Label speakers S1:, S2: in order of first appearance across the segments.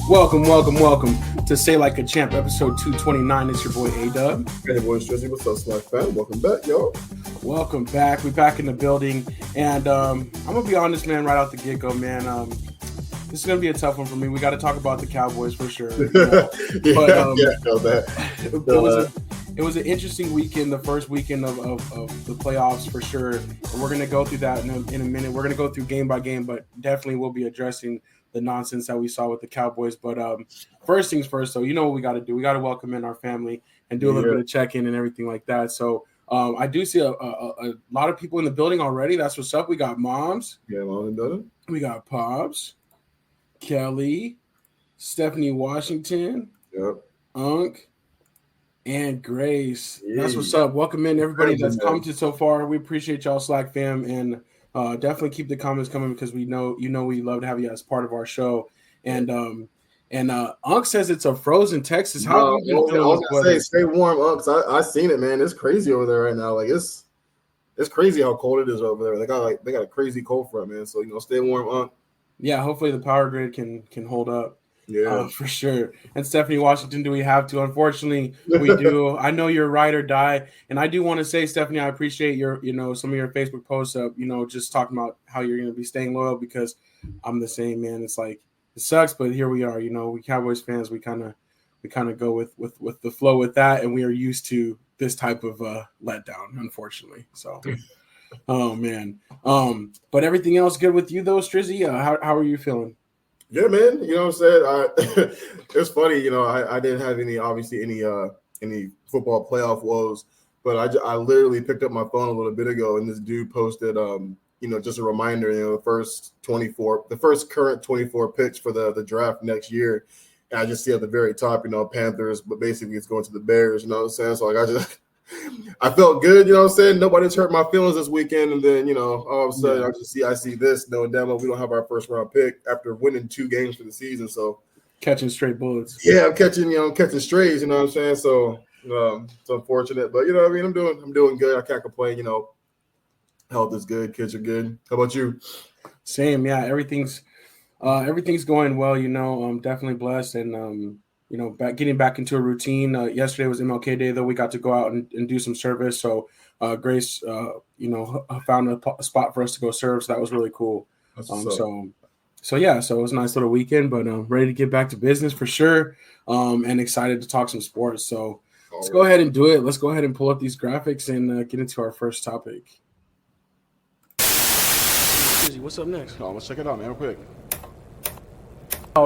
S1: Welcome to Say Like a Champ, episode 229. It's your boy A-Dub.
S2: Hey, boys, Drizzy, what's up, SLAC fan? Welcome back, yo.
S1: Welcome back. We're back in the building, and I'm gonna be honest, man. Right out the get-go, man. This is gonna be a tough one for me. We got to talk about the Cowboys for sure. You know? It was an interesting weekend, the first weekend of the playoffs for sure. And we're gonna go through that in a minute. We're gonna go through game by game, but definitely we'll be addressing the nonsense that we saw with the Cowboys. But first things first, so you know what we got to do. We got to welcome in our family and do a little bit of check-in and everything like that. So I do see a lot of people in the building already. That's what's up. We got moms.
S2: Yeah, mom and dad.
S1: We got Pops, Kelly, Stephanie Washington, Unc, and Grace. Yeah. That's what's up. Welcome in everybody that's commented so far. We appreciate y'all, SLAC fam, and definitely keep the comments coming because we know we love to have you as part of our show. And Unc says it's a frozen Texas. How have you been feeling?
S2: I was gonna say, stay warm, Unc. I seen it, man. It's crazy over there right now. Like it's crazy how cold it is over there. They got a crazy cold front, man. So stay warm, Unc.
S1: Yeah, hopefully the power grid can hold up.
S2: Yeah,
S1: for sure. And Stephanie Washington, do we have to? Unfortunately, we do. I know you're ride or die, and I do want to say, Stephanie, I appreciate your, some of your Facebook posts of, just talking about how you're going to be staying loyal because I'm the same, man. It's like it sucks, but here we are. We Cowboys fans, we kind of go with the flow with that, and we are used to this type of letdown, unfortunately. So, oh man. But everything else good with you though, Strizzy? How are you feeling?
S2: Yeah, man. You know what I'm saying? It's funny, I didn't have any football playoff woes, but I literally picked up my phone a little bit ago and this dude posted, just a reminder, the first current 24 picks for the draft next year. And I just see at the very top, Panthers, but basically it's going to the Bears, you know what I'm saying? So like I felt good, you know what I'm saying? Nobody's hurt my feelings this weekend. And then, all of a sudden I see this, knowing damn well we don't have our first round pick after winning 2 games for the season. So
S1: catching straight bullets.
S2: Yeah, I'm catching strays, you know what I'm saying? So it's unfortunate, but I'm doing good. I can't complain, health is good, kids are good. How about you?
S1: Same, yeah. Everything's going well, I'm definitely blessed and getting back into a routine. Yesterday was MLK Day, though. We got to go out and do some service. So Grace, found a spot for us to go serve. So that was really cool. So it was a nice little weekend, but ready to get back to business for sure. And excited to talk some sports. So let's go ahead and do it. Let's go ahead and pull up these graphics and get into our first topic. What's up next?
S2: Let's check it out, man, real quick.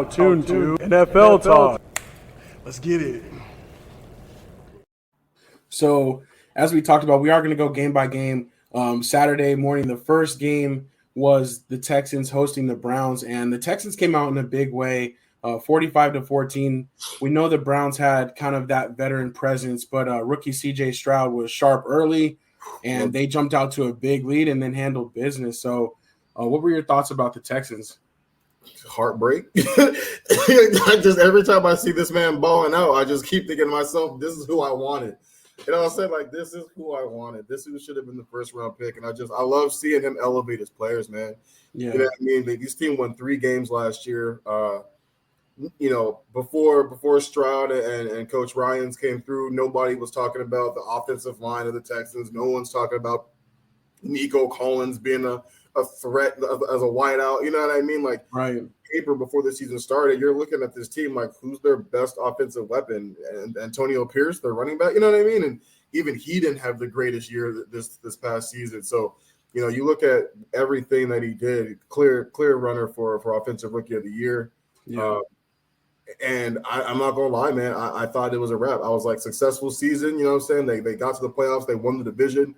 S3: Tune to NFL Talk. Let's get it.
S1: So, as we talked about, we are going to go game by game. Saturday morning, the first game was the Texans hosting the Browns, and the Texans came out in a big way, 45-14. We know the Browns had kind of that veteran presence, but rookie C.J. Stroud was sharp early, and they jumped out to a big lead and then handled business. So, what were your thoughts about the Texans?
S2: Heartbreak. Just every time I see this man balling out, I just keep thinking to myself, this is who I wanted. I said, like, this is who I wanted. This should have been the first round pick. And I love seeing him elevate his players, man.
S1: Yeah.
S2: You know what I mean? This team won 3 games last year. Before Stroud and Coach Ryans came through, nobody was talking about the offensive line of the Texans. No one's talking about Nico Collins being a threat as a wideout, you know what I mean? Like,
S1: right.
S2: Paper before the season started, you're looking at this team like, who's their best offensive weapon? And Antonio Pierce, their running back, you know what I mean? And even he didn't have the greatest year this past season. So, you look at everything that he did, clear runner for offensive rookie of the year.
S1: Yeah.
S2: And I'm not gonna lie, man. I thought it was a wrap. I was like, successful season, you know what I'm saying? They got to the playoffs, they won the division.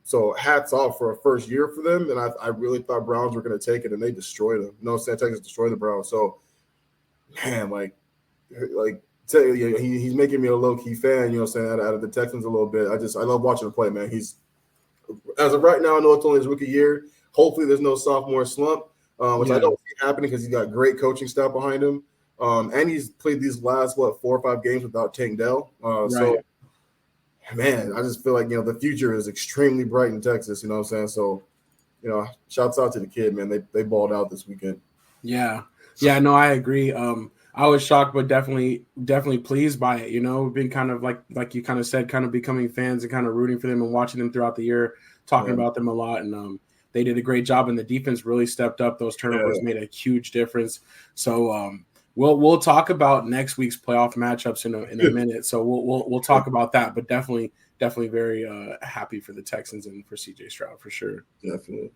S2: So hats off for a first year for them, and I really thought Browns were going to take it, and they destroyed them. No, Texas destroyed the Browns. So, man, he's making me a low key fan. Out of the Texans a little bit. I love watching him play, man. He's, as of right now, I know it's only his rookie year. Hopefully, there's no sophomore slump, which I don't see happening because he's got great coaching staff behind him, and he's played these last 4 or 5 games without Tank Dell.
S1: Right.
S2: So. Man, I just feel like, the future is extremely bright in Texas, you know what I'm saying? So, shouts out to the kid, man. They balled out this weekend.
S1: Yeah. Yeah, no, I agree. I was shocked, but definitely pleased by it. We've been kind of like you kind of said, kind of becoming fans and kind of rooting for them and watching them throughout the year, talking about them a lot. And they did a great job, and the defense really stepped up. Those turnovers made a huge difference. So we'll talk about next week's playoff matchups in a minute. So we'll talk about that, but definitely very happy for the Texans and for CJ Stroud for sure.
S2: Definitely.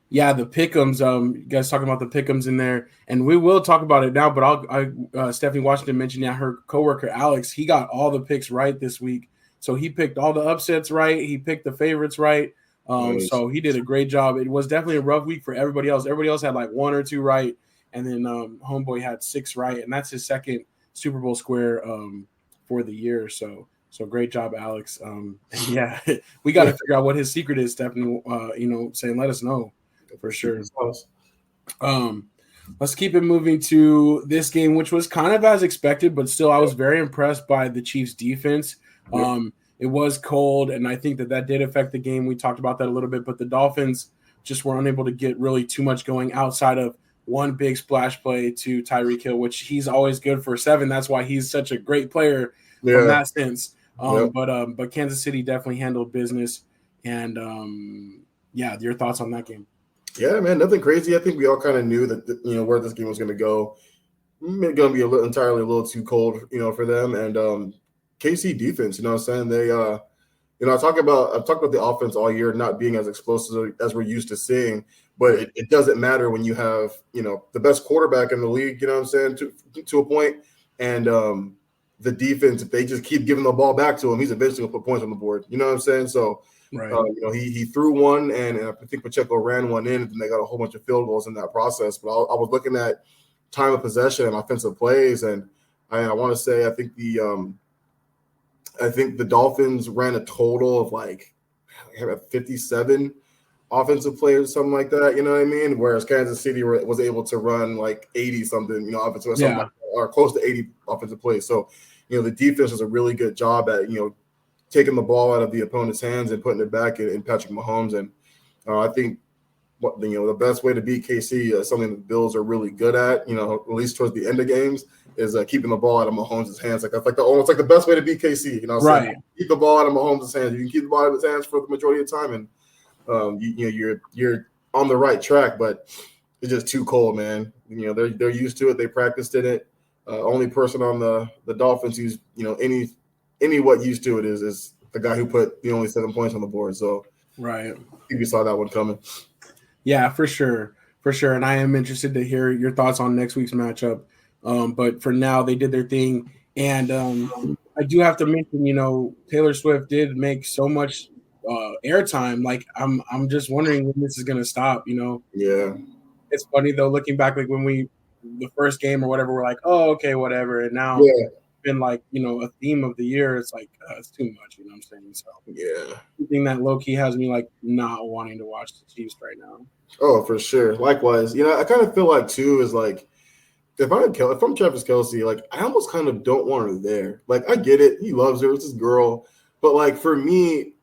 S1: Yeah, the pick'ems. You guys talking about the pick'ems in there, and we will talk about it now. But Stephanie Washington mentioned her coworker Alex. He got all the picks right this week, so he picked all the upsets right. He picked the favorites right.
S2: Nice.
S1: So he did a great job. It was definitely a rough week for everybody else. Everybody else had like 1 or 2 right, and then Homeboy had 6 right, and that's his second Super Bowl square for the year. So great job, Alex. Yeah, we got to figure out what his secret is, Stephanie. Saying let us know for sure. Let's keep it moving to this game, which was kind of as expected, but still, I was very impressed by the Chiefs' defense. It was cold, and I think that did affect the game. We talked about that a little bit, but the Dolphins just were unable to get really too much going outside of one big splash play to Tyreek Hill, which he's always good for 7. That's why he's such a great player from that sense. But Kansas City definitely handled business. And your thoughts on that game?
S2: Yeah, man, nothing crazy. I think we all kind of knew that where this game was going to go. It's going to be entirely a little too cold, for them. And KC defense, what I'm saying? They, I've talked about the offense all year not being as explosive as we're used to seeing. But it doesn't matter when you have the best quarterback in the league. You know what I'm saying? To a point, and the defense, if they just keep giving the ball back to him, he's eventually going to put points on the board. You know what I'm saying? So.
S1: Right.
S2: He threw one, and I think Pacheco ran one in, and they got a whole bunch of field goals in that process. But I was looking at time of possession and offensive plays, and I want to say I think the Dolphins ran a total of like 57 offensive plays or something like that. You know what I mean? Whereas Kansas City was able to run like 80 something, offensive or something like that, or close to 80 offensive plays. So the defense does a really good job at taking the ball out of the opponent's hands and putting it back in Patrick Mahomes. And I think the best way to beat KC, something the Bills are really good at, at least towards the end of games, is keeping the ball out of Mahomes' hands. Like that's almost like the best way to beat KC. Right. Keep the ball out of Mahomes' hands. You can keep the ball out of his hands for the majority of the time, and you're on the right track. But it's just too cold, man. They're used to it. They practiced in it. Only person on the Dolphins who's any what used to it is the guy who put the only 7 points on the board. So
S1: right,
S2: I think we saw that one coming.
S1: Yeah, for sure. And I am interested to hear your thoughts on next week's matchup. But for now, they did their thing, and I do have to mention, Taylor Swift did make so much airtime. Like I'm just wondering when this is gonna stop.
S2: Yeah,
S1: it's funny though, looking back, like when the first game or whatever, we're like, oh, okay, whatever, and now.
S2: Yeah.
S1: Been like a theme of the year. It's like it's too much, I'm saying. So
S2: yeah,
S1: the thing that low key has me like not wanting to watch the Chiefs right now.
S2: Oh, for sure. Likewise, I kind of feel like too is like if I'm Travis Kelce, like I almost kind of don't want her there. Like I get it, he loves her, it's his girl, but like for me,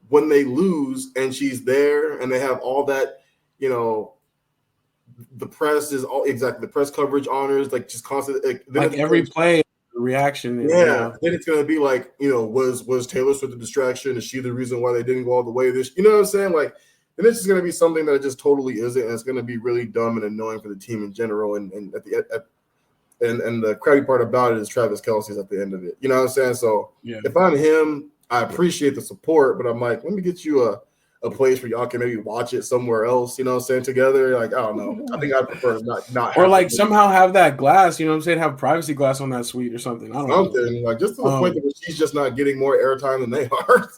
S2: when they lose and she's there and they have all that, the press is all exactly the press coverage honors like just constant
S1: like every play. Reaction.
S2: Then it's gonna be like, was Taylor Swift a distraction? Is she the reason why they didn't go all the way? This, you know what I'm saying? Like, then it's just gonna be something that it just totally isn't, and it's gonna be really dumb and annoying for the team in general. And the crappy part about it is Travis Kelce's at the end of it. You know what I'm saying? So if I'm him, I appreciate the support, but I'm like, let me get you a place where y'all can maybe watch it somewhere else, together. Like, I don't know. I think I'd prefer not
S1: or like somehow have that glass, have privacy glass on that suite or something. I don't know.
S2: Like just to the point that she's just not getting more airtime than they are.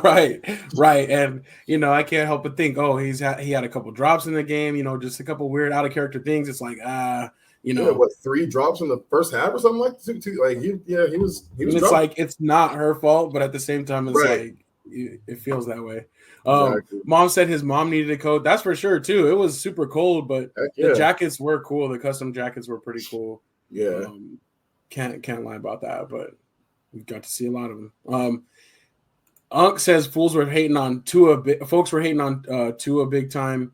S1: Right. And I can't help but think, oh, he had a couple drops in the game, just a couple weird out of character things. It's like,
S2: 3 drops in the first half or something like that? Like he was
S1: it's
S2: dropped.
S1: Like it's not her fault, but at the same time, it's like it feels that way.
S2: Exactly.
S1: Mom said his mom needed a coat. That's for sure too. It was super cold, but the jackets were cool. The custom jackets were pretty cool.
S2: Yeah,
S1: can't lie about that. But we got to see a lot of them. Unc says folks were hating on Tua big time,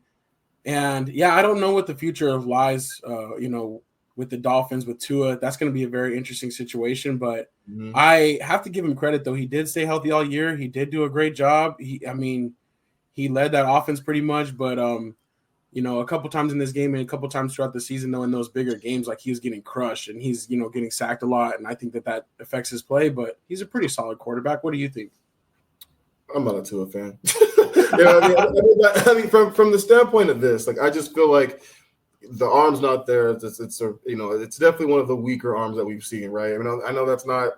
S1: And yeah, I don't know what the future of lies, with the Dolphins, with Tua. That's going to be a very interesting situation. But I have to give him credit, though. He did stay healthy all year. He did do a great job. He led that offense pretty much. But, a couple times in this game and a couple times throughout the season, though, in those bigger games, like he was getting crushed and he's, getting sacked a lot. And I think that affects his play. But he's a pretty solid quarterback. What do you think?
S2: I'm not a Tua fan. I mean, from the standpoint of this, like I just feel like the arm's not there. It's definitely one of the weaker arms that we've seen, right? I mean, I know that's not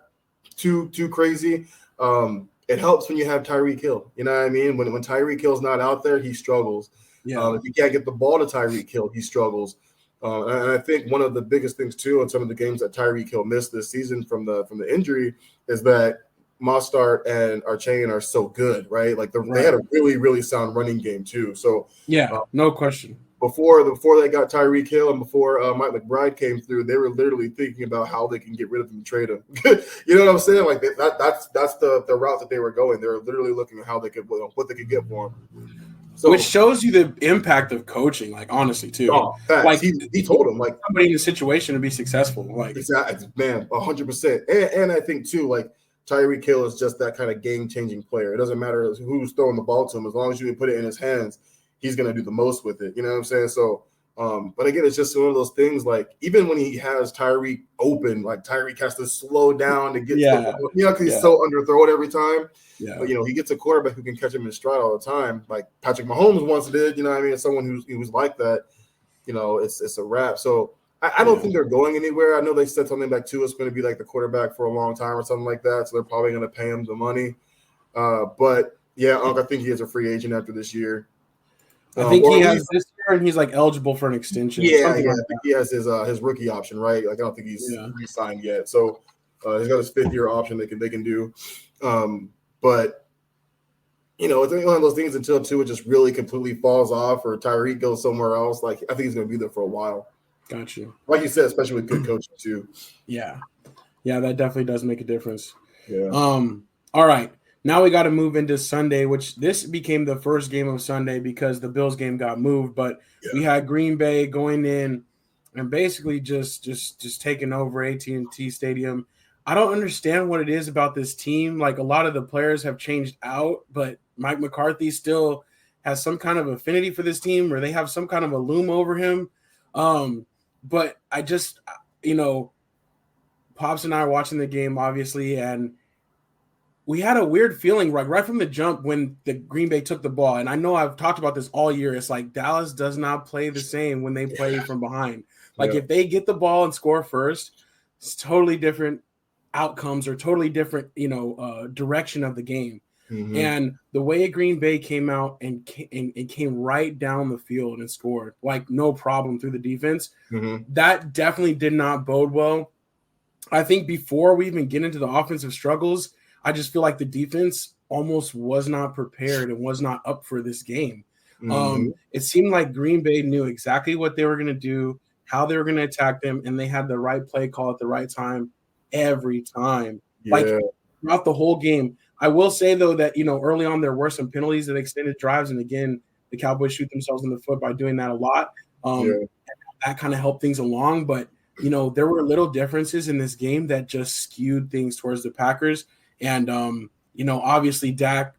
S2: too crazy. It helps when you have Tyreek Hill. You know what I mean? When Tyreek Hill's not out there, he struggles.
S1: Yeah.
S2: If you can't get the ball to Tyreek Hill, he struggles. And I think one of the biggest things too in some of the games that Tyreek Hill missed this season from the injury is that Mostert and Archain are so good, right? Like they had a really, really sound running game too. So
S1: no question.
S2: Before they got Tyreek Hill and before Mike McBride came through, they were literally thinking about how they can get rid of him and trade him. You know what I'm saying? Like that's the route that they were going. They were literally looking at how they could what they could get for him. So,
S1: which shows you the impact of coaching, like honestly too.
S2: Like he told him, like
S1: somebody in a situation to be successful, like
S2: exactly, man, 100%. And I think too, like Tyreek Hill is just that kind of game-changing player. It doesn't matter who's throwing the ball to him, as long as you put it in his hands, he's going to do the most with it. You know what I'm saying? So, but again, it's just one of those things. Like even when he has Tyreek open, like Tyreek has to slow down to get to the ball, because he's so underthrown every time.
S1: Yeah.
S2: But he gets a quarterback who can catch him in stride all the time, like Patrick Mahomes once did. You know what I mean? As someone who's like that, it's a wrap. So I don't think they're going anywhere. I know they said something like Tua's going to be like the quarterback for a long time or something like that. So they're probably going to pay him the money. But yeah, I think he is a free agent after this year.
S1: I think he has this year, and he's like eligible for an extension.
S2: Yeah, I think he has his rookie option, right? Like I don't think he's re-signed yet. So he's got his 5th-year option they can do. But it's one of those things until Tua just really completely falls off or Tyreek goes somewhere else. Like I think he's going to be there for a while.
S1: Got you.
S2: Like you said, especially with good coaching too.
S1: Yeah, that definitely does make a difference.
S2: Yeah.
S1: All right. Now we got to move into Sunday, which this became the first game of Sunday because the Bills game got moved. But we had Green Bay going in and basically just taking over AT&T Stadium. I don't understand what it is about this team. Like a lot of the players have changed out, but Mike McCarthy still has some kind of affinity for this team, or they have some kind of a loom over him. But I just, Pops and I are watching the game, obviously, and we had a weird feeling right from the jump when the Green Bay took the ball. And I know I've talked about this all year. It's like Dallas does not play the same when they play from behind. Like if they get the ball and score first, it's totally different outcomes or totally different, direction of the game. Mm-hmm. And the way Green Bay came out and came right down the field and scored, like no problem through the defense, that definitely did not bode well. I think before we even get into the offensive struggles, I just feel like the defense almost was not prepared and was not up for this game. It seemed like Green Bay knew exactly what they were going to do, how they were going to attack them, and they had the right play call at the right time every time. Yeah. Like throughout the whole game. I will say, though, that, early on there were some penalties that extended drives. And, again, the Cowboys shoot themselves in the foot by doing that a lot. That kind of helped things along. But, there were little differences in this game that just skewed things towards the Packers. And, obviously Dak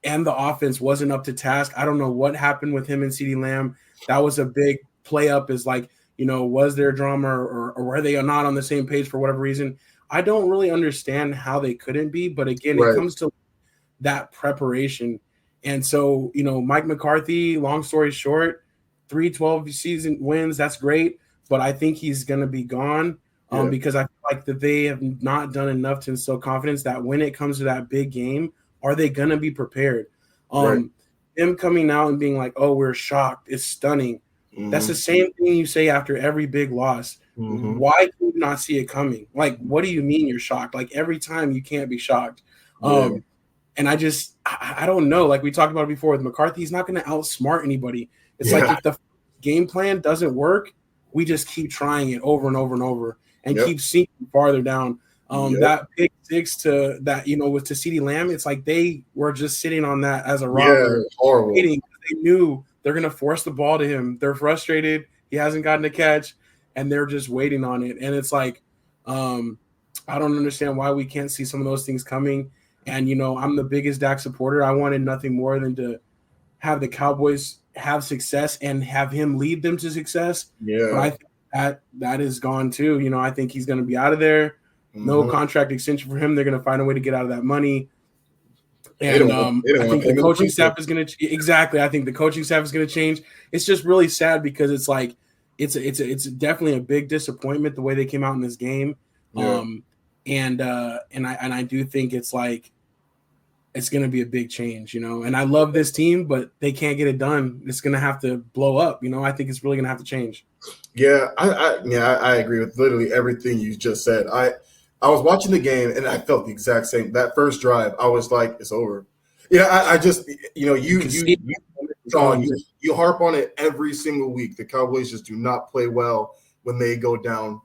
S1: and the offense wasn't up to task. I don't know what happened with him and CeeDee Lamb. That was a big play up is like, was there drama or were they not on the same page for whatever reason? I don't really understand how they couldn't be, but again, it comes to that preparation. And so, Mike McCarthy, long story short, 3-12 season wins, that's great, but I think he's going to be gone because I feel like that they have not done enough to instill confidence that when it comes to that big game, are they going to be prepared? Him coming out and being like, oh, we're shocked, it's stunning. That's the same thing you say after every big loss. Why do you not see it coming? Like, what do you mean you're shocked? Like, every time you can't be shocked. And I don't know. Like we talked about it before with McCarthy, he's not going to outsmart anybody. It's like if the game plan doesn't work, we just keep trying it over and over and over and keep sinking farther down. That pick six to that, with to CeeDee Lamb, it's like they were just sitting on that as a robber, waiting. They knew they're going to force the ball to him. They're frustrated. He hasn't gotten a catch, and they're just waiting on it. And it's like, I don't understand why we can't see some of those things coming. And, I'm the biggest Dak supporter. I wanted nothing more than to have the Cowboys have success and have him lead them to success.
S2: Yeah.
S1: But I think that is gone too. I think he's going to be out of there. No contract extension for him. They're going to find a way to get out of that money. And I think the coaching staff is going to exactly. I think the coaching staff is going to change. It's just really sad because it's like it's definitely a big disappointment the way they came out in this game.
S2: Yeah.
S1: And I do think it's like it's going to be a big change, And I love this team, but they can't get it done. It's going to have to blow up, I think it's really going to have to change.
S2: Yeah, I agree with literally everything you just said. I was watching the game and I felt the exact same. That first drive, I was like, it's over. I just, you harp on it every single week. The Cowboys just do not play well when they go down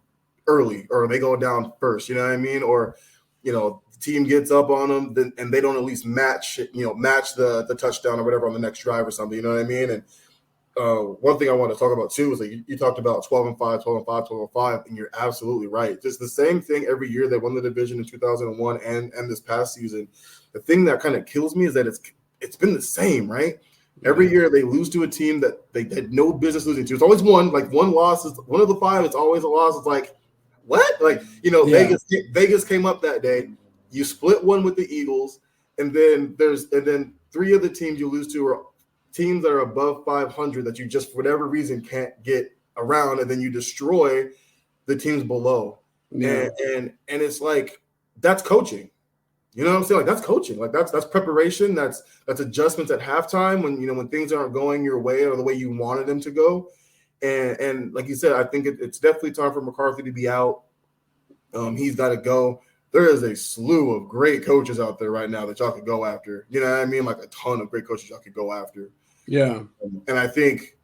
S2: early or they go down first. You know what I mean? Or, the team gets up on them and they don't at least match the touchdown or whatever on the next drive or something. You know what I mean? And one thing I want to talk about too is like you talked about 12-5, 12-5, 12-5, and you're absolutely right. Just the same thing every year. They won the division in 2001 and this past season. The thing that kind of kills me is that it's been the same, right? Every year they lose to a team that they had no business losing to. It's always one loss. Is one of the five. It's always a loss. It's like what? Like Vegas came up that day. You split one with the Eagles, and then three of the teams you lose to are teams that are above 500 that you just for whatever reason can't get around, and then you destroy the teams below. Yeah. And it's like that's coaching. You know what I'm saying? Like that's coaching. Like that's preparation. That's adjustments at halftime when things aren't going your way or the way you wanted them to go. And like you said, I think it's definitely time for McCarthy to be out. He's got to go. There is a slew of great coaches out there right now that y'all could go after. You know what I mean? Like a ton of great coaches y'all could go after.
S1: Yeah.
S2: And I think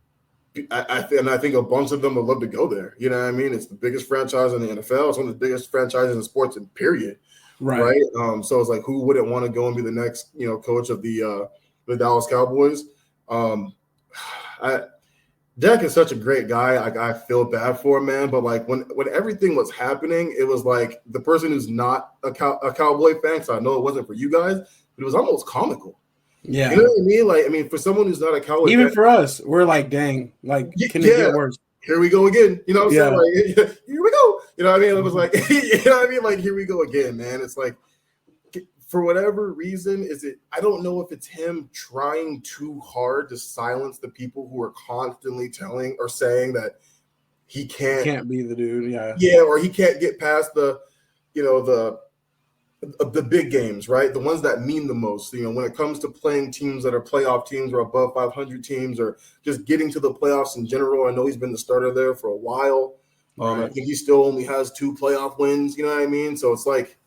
S2: a bunch of them would love to go there. You know what I mean? It's the biggest franchise in the NFL. It's one of the biggest franchises in sports in period. Right. So it's like, who wouldn't want to go and be the next, coach of the Dallas Cowboys? Dak is such a great guy. I feel bad for him, man. But like when everything was happening, it was like the person who's not a Cowboy fan. So I know it wasn't for you guys, but it was almost comical.
S1: Yeah,
S2: you know what I mean. Like, I mean, for someone who's not a Cowboy,
S1: even
S2: fan,
S1: for us, we're like, dang, like, can it get worse?
S2: Here we go again. You know what I'm saying? Like, here we go. You know what I mean? It was like, you know what I mean? Like, here we go again, man. It's like, for whatever reason, I don't know if it's him trying too hard to silence the people who are constantly telling or saying that he can't
S1: be the dude. Yeah.
S2: Yeah. Or he can't get past the big games, right? The ones that mean the most, when it comes to playing teams that are playoff teams or above 500 teams or just getting to the playoffs in general. I know he's been the starter there for a while. I think he still only has 2 playoff wins. You know what I mean? So it's like,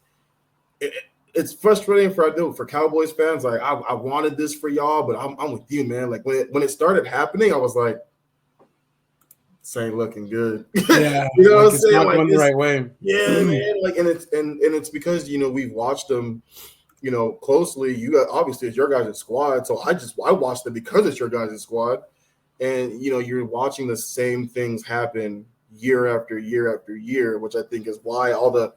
S2: it's frustrating for Cowboys fans. Like I wanted this for y'all, but I'm with you, man. Like when it started happening, I was like, this ain't looking good.
S1: Yeah,
S2: you know
S1: like
S2: what I'm saying?
S1: Not going the right way.
S2: Yeah, man. Like and it's because we've watched them, closely. You got obviously it's your guys' squad, so I watched it because it's your guys' squad, and you're watching the same things happen year after year after year, which I think is why all the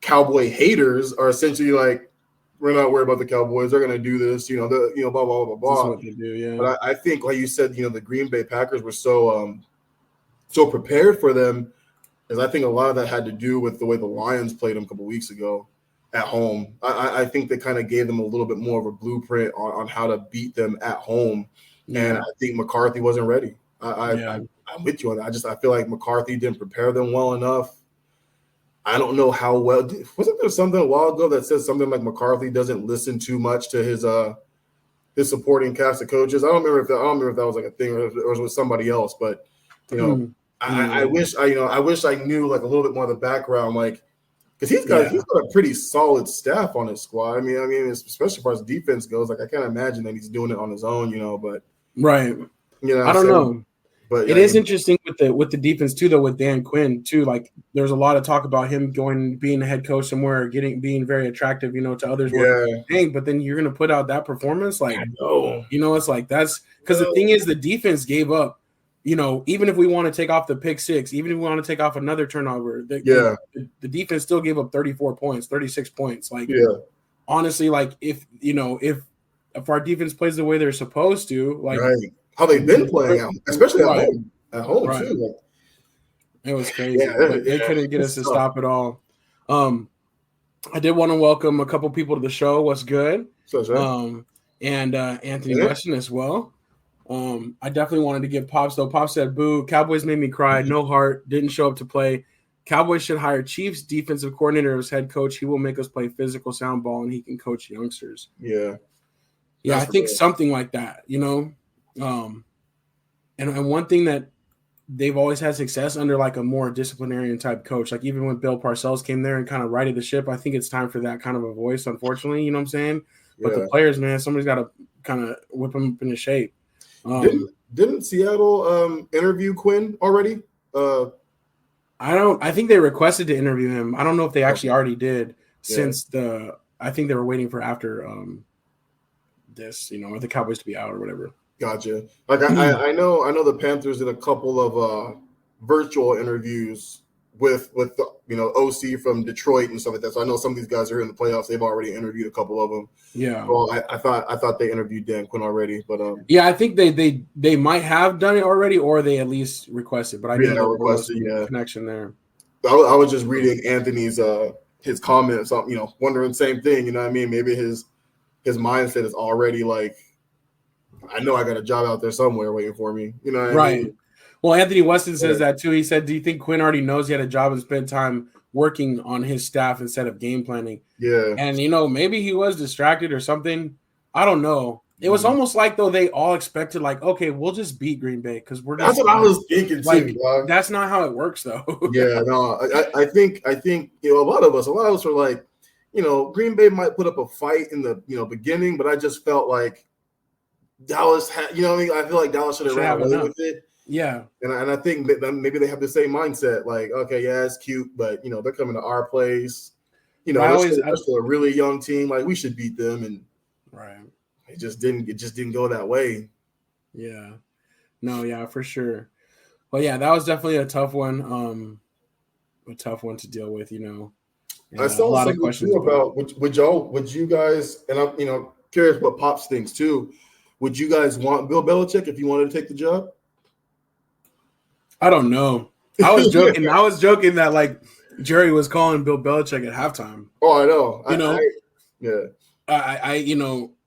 S2: Cowboy haters are essentially like, we're not worried about the Cowboys. They're going to do this, blah, blah, blah, blah.
S1: That's what they do, yeah.
S2: But I think, like you said, the Green Bay Packers were so prepared for them, is I think a lot of that had to do with the way the Lions played them a couple weeks ago at home. I think they kind of gave them a little bit more of a blueprint on how to beat them at home. Yeah. And I think McCarthy wasn't ready. I'm with you on that. I feel like McCarthy didn't prepare them well enough. I don't know how well. Wasn't there something a while ago that says something like McCarthy doesn't listen too much to his supporting cast of coaches? I don't remember if that was like a thing or if it was somebody else. But I wish I knew like a little bit more of the background, like because he's got a pretty solid staff on his squad. I mean, especially as far as defense goes, like I can't imagine that he's doing it on his own, But
S1: right,
S2: I
S1: don't know.
S2: But
S1: it is interesting with the defense too, though, with Dan Quinn too. Like, there's a lot of talk about him being a head coach somewhere, being very attractive, to others. Dang, but then you're gonna put out that performance, like, it's like that's because the thing is, the defense gave up. Even if we want to take off the pick six, even if we want to take off another turnover, the defense still gave up 34 points, 36 points. Like, honestly, like if our defense plays the way they're supposed to, like.
S2: How they've been playing out, especially at home too. Like,
S1: it was crazy. But they couldn't get us to stop it all. I did want to welcome a couple people to the show. What's good? And Anthony Weston as well. I definitely wanted to give Pops, though. Pops said, boo, Cowboys made me cry. No heart. Didn't show up to play. Cowboys should hire Chiefs defensive coordinator as head coach. He will make us play physical sound ball, and he can coach youngsters.
S2: Yeah,
S1: I think something like that, and one thing that they've always had success under, like a more disciplinarian type coach, like even when Bill Parcells came there and kind of righted the ship, I think it's time for that kind of a voice, unfortunately, you know what I'm saying? But the players, man, somebody's got to kind of whip them up into shape.
S2: Didn't Seattle interview Quinn already?
S1: I think they requested to interview him. I don't know if they actually already did I think they were waiting for after this, or the Cowboys to be out or whatever.
S2: Gotcha. Like I know the Panthers did a couple of virtual interviews with OC from Detroit and stuff like that. So I know some of these guys are in the playoffs. They've already interviewed a couple of them. Yeah. Well, I thought they interviewed Dan Quinn already, but
S1: I think they might have done it already, or they at least requested. But I didn't know there was a connection there.
S2: I was just reading Anthony's his comments, wondering the same thing. You know what I mean? Maybe his mindset is already like, I know I got a job out there somewhere waiting for me. You know what I mean?
S1: Well, Anthony Weston says that too. He said, do you think Quinn already knows he had a job and spent time working on his staff instead of game planning?
S2: Yeah.
S1: And, maybe he was distracted or something. I don't know. It was almost like, though, they all expected, like, okay, we'll just beat Green Bay because we're just.
S2: That's what I was thinking, too, dog.
S1: That's not how it works, though.
S2: Yeah, no, I think a lot of us were like, Green Bay might put up a fight in the beginning, but I just felt like Dallas had, I mean? I feel like Dallas should have ran away with it.
S1: Yeah.
S2: And I think that maybe they have the same mindset. Like, okay, yeah, it's cute, but, they're coming to our place. They're still a really young team. Like, we should beat them. And it just didn't go that way.
S1: Yeah. No, yeah, for sure. Well, yeah, that was definitely a tough one. A tough one to deal with, And
S2: I saw a lot of questions about would you guys, and I'm curious what Pops thinks too. Would you guys want Bill Belichick if you wanted to take the job?
S1: I don't know. I was joking. I was joking that like Jerry was calling Bill Belichick at halftime.
S2: Oh, I know.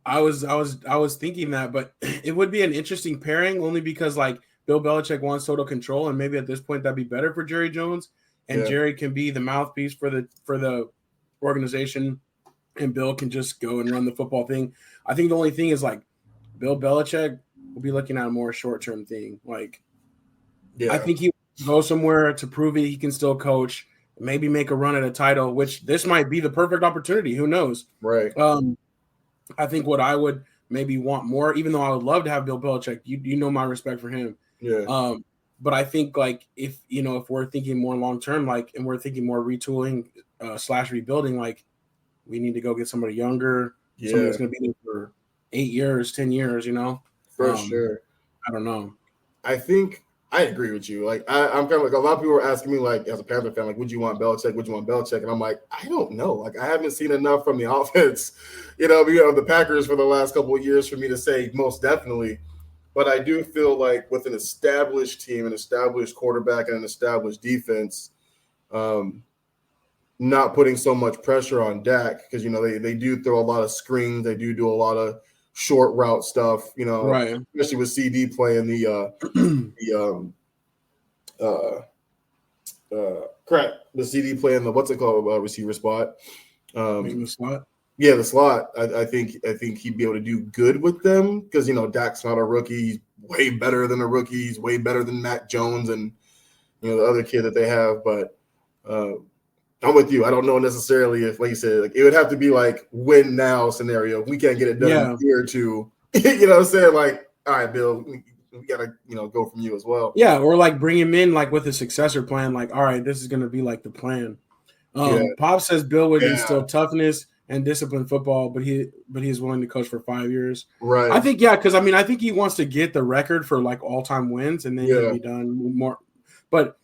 S1: I was thinking that, but it would be an interesting pairing only because like Bill Belichick wants total control, and maybe at this point that'd be better for Jerry Jones, and Jerry can be the mouthpiece for the organization, and Bill can just go and run the football thing. I think the only thing is like Bill Belichick will be looking at a more short-term thing. Like, I think he will go somewhere to prove it. He can still coach, maybe make a run at a title, which this might be the perfect opportunity. Who knows?
S2: Right.
S1: I think what I would maybe want more, even though I would love to have Bill Belichick, you know my respect for him.
S2: Yeah.
S1: But I think like if we're thinking more long-term, like, and we're thinking more retooling / rebuilding, like we need to go get somebody younger, somebody that's going to be there for 8 years, 10 years,
S2: For sure.
S1: I don't know.
S2: I think I agree with you. Like I'm kind of like, a lot of people were asking me, like, as a Panther fan, like, would you want Belichick? Would you want Belichick? And I'm like, I don't know. Like, I haven't seen enough from the offense, the Packers for the last couple of years for me to say most definitely. But I do feel like with an established team, an established quarterback, and an established defense, not putting so much pressure on Dak because they do throw a lot of screens, they do a lot of short route stuff,
S1: right.
S2: Especially with CD playing the CD playing the what's it called receiver spot.
S1: The slot.
S2: Yeah, the slot. I think he'd be able to do good with them because Dak's not a rookie. He's way better than a rookie. He's way better than Mac Jones and the other kid that they have. But I'm with you. I don't know necessarily if, like you said, like, it would have to be like win now scenario. We can't get it done in a year or two. You know what I'm saying? Like, all right, Bill, we gotta go from you as well.
S1: Yeah, or like bring him in like with a successor plan. Like, all right, this is gonna be like the plan. Pop says Bill would instill toughness and discipline football, but he is willing to coach for 5 years.
S2: Right.
S1: I think because I think he wants to get the record for like all-time wins and then he'll be done more. But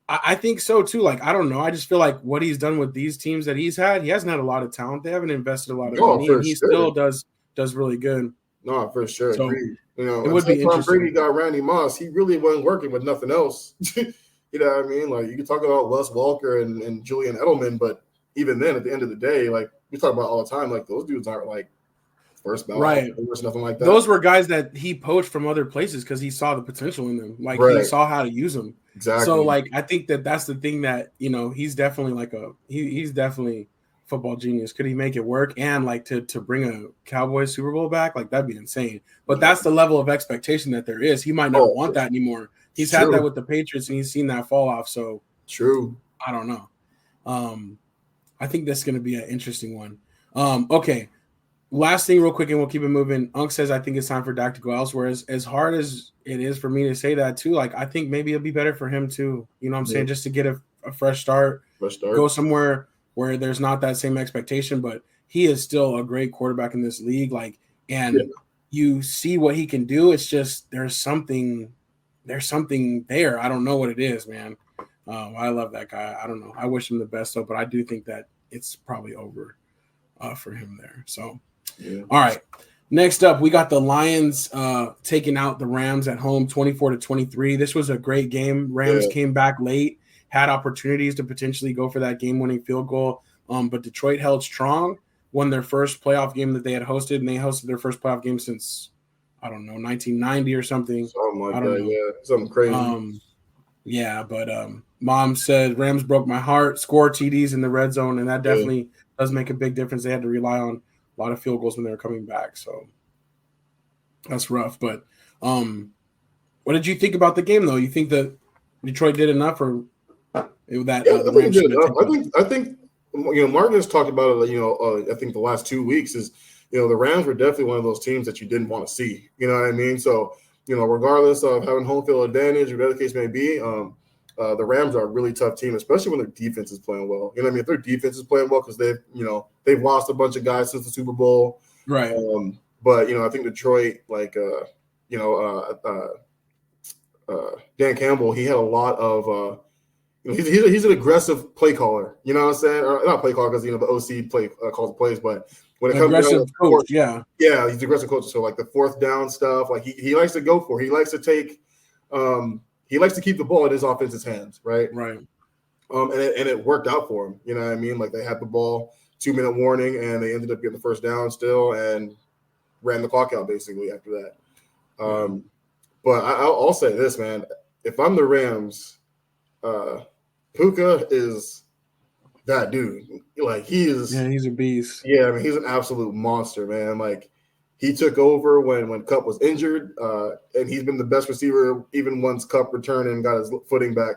S1: I think so too. Like, I don't know. I just feel like what he's done with these teams that he's had, he hasn't had a lot of talent. They haven't invested a lot of money, and he still does really good.
S2: No, for sure.
S1: So,
S2: agreed.
S1: It would be interesting.
S2: Brady got Randy Moss. He really wasn't working with nothing else. You know what I mean? Like, you can talk about Wes Welker and Julian Edelman, but even then, at the end of the day, like we talk about all the time, like those dudes aren't like first ballot,
S1: right?
S2: Nothing like that.
S1: Those were guys that he poached from other places because he saw the potential in them. Like he saw how to use them.
S2: Exactly.
S1: So like I think that's the thing that he's definitely like he's definitely football genius. Could he make it work and like to bring a Cowboys Super Bowl back? Like that'd be insane. But that's the level of expectation that there is. He might not want that anymore. He's had that with the Patriots and he's seen that fall off. So
S2: true.
S1: I don't know. I think that's going to be an interesting one. Okay. Last thing real quick, and we'll keep it moving. Unc says, I think it's time for Dak to go elsewhere. As hard as it is for me to say that too, like I think maybe it'll be better for him too. You know what I'm saying? Just to get a fresh start, go somewhere where there's not that same expectation, but he is still a great quarterback in this league. Like, and you see what he can do. It's just, there's something there. I don't know what it is, man. I love that guy. I don't know. I wish him the best though, but I do think that it's probably over for him there. So, all right. Next up, we got the Lions taking out the Rams at home 24-23. This was a great game. Rams came back late, had opportunities to potentially go for that game-winning field goal, but Detroit held strong, won their first playoff game that they had hosted, and they hosted their first playoff game since, I don't know, 1990 or something.
S2: Something like that, something crazy.
S1: But Mom said Rams broke my heart, score TDs in the red zone, and that definitely does make a big difference. They had to rely on a lot of field goals when they were coming back, so that's rough. But what did you think about the game, though? You think that Detroit did enough, or that the Rams did enough?
S2: I think Martin has talked about it. I think the last 2 weeks is the Rams were definitely one of those teams that you didn't want to see. You know what I mean? So regardless of having home field advantage or whatever the case may be, the Rams are a really tough team, especially when their defense is playing well. You know what I mean? If their defense is playing well, because they've lost a bunch of guys since the Super Bowl,
S1: right?
S2: But I think Detroit, Dan Campbell, he had a lot of he's an aggressive play caller. You know what I'm saying? Or not play caller because the OC calls the plays, but when it comes
S1: aggressive
S2: to
S1: coach,
S2: he's an aggressive coach. So like the fourth down stuff, like he likes to go for. He likes to take. He likes to keep the ball in his offense's hands, right?
S1: Right.
S2: And it worked out for him. You know what I mean? Like they had the ball, 2-minute warning, and they ended up getting the first down still and ran the clock out basically after that. But I'll say this, man. If I'm the Rams, Puka is that dude. Like he is.
S1: Yeah, he's a beast.
S2: Yeah, I mean he's an absolute monster, man. Like he took over when Kupp was injured, and he's been the best receiver even once Kupp returned and got his footing back.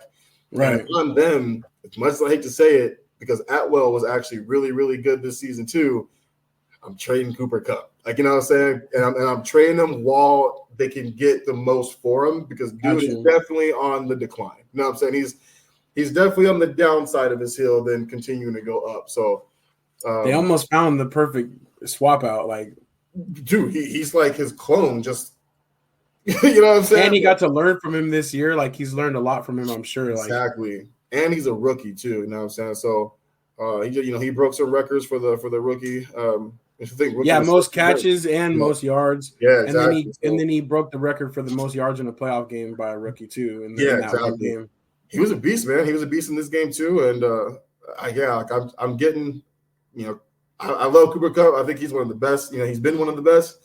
S1: Right.
S2: And on them, as much as I hate to say it, because Atwell was actually really, really good this season too, I'm trading Cooper Kupp. Like, you know what I'm saying? And I'm trading him while they can get the most for him because dude is definitely on the decline. You know what I'm saying? He's definitely on the downside of his hill, then continuing to go up. So
S1: they almost found the perfect swap out. Like,
S2: dude, he's like his clone, just you know what I'm saying?
S1: And he got to learn from him this year. Like he's learned a lot from him, I'm sure.
S2: Exactly. And he's a rookie too, you know what I'm saying? So he broke some records for the rookie.
S1: Most catches and most yards.
S2: Yeah, exactly.
S1: And then he broke the record for the most yards in a playoff game by a rookie too. In that game.
S2: He was a beast, man. He was a beast in this game too. And I'm getting, I love Cooper Kupp. I think he's one of the best. He's been one of the best.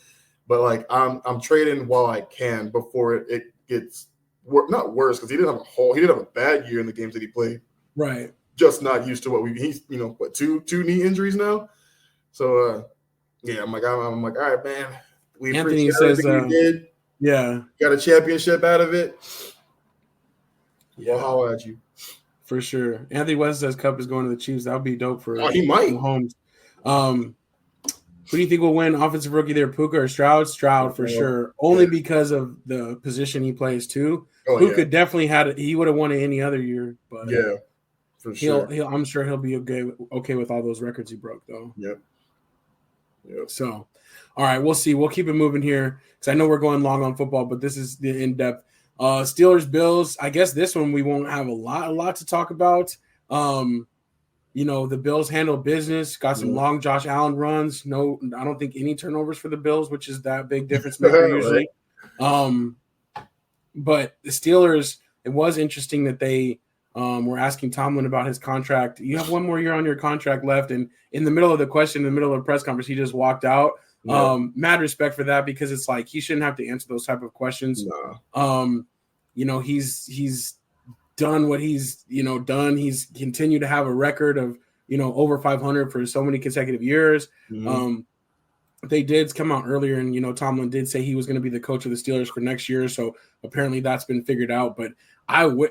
S2: But like I'm trading while I can before it gets not worse because he didn't have a bad year in the games that he played.
S1: Right.
S2: Just not used to he's two knee injuries now. So I'm like all right, man. We
S1: Anthony says
S2: we did.
S1: Yeah.
S2: Got a championship out of it.
S1: Yeah.
S2: I'll holler at you.
S1: For sure. Anthony West says Kupp is going to the Chiefs. That would be dope for
S2: he might.
S1: Mahomes. Who do you think will win Offensive Rookie there, Puka or Stroud? Stroud for sure, only because of the position he plays too. Puka definitely he would have won it any other year, but
S2: for sure.
S1: I'm sure he'll be okay with all those records he broke though.
S2: Yep.
S1: So, all right, we'll see. We'll keep it moving here because I know we're going long on football, but this is the in-depth. Steelers, Bills. I guess this one we won't have a lot to talk about. The Bills handle business. Got some long Josh Allen runs. No, I don't think any turnovers for the Bills, which is that big difference maker usually. But the Steelers, it was interesting that they were asking Tomlin about his contract. You have one more year on your contract left, and in the middle of the question, in the middle of the press conference, he just walked out. Mad respect for that because it's like he shouldn't have to answer those type of questions. He's done what he's done. He's continued to have a record of over 500 for so many consecutive years. They did come out earlier, and Tomlin did say he was going to be the coach of the Steelers for next year. So apparently that's been figured out. But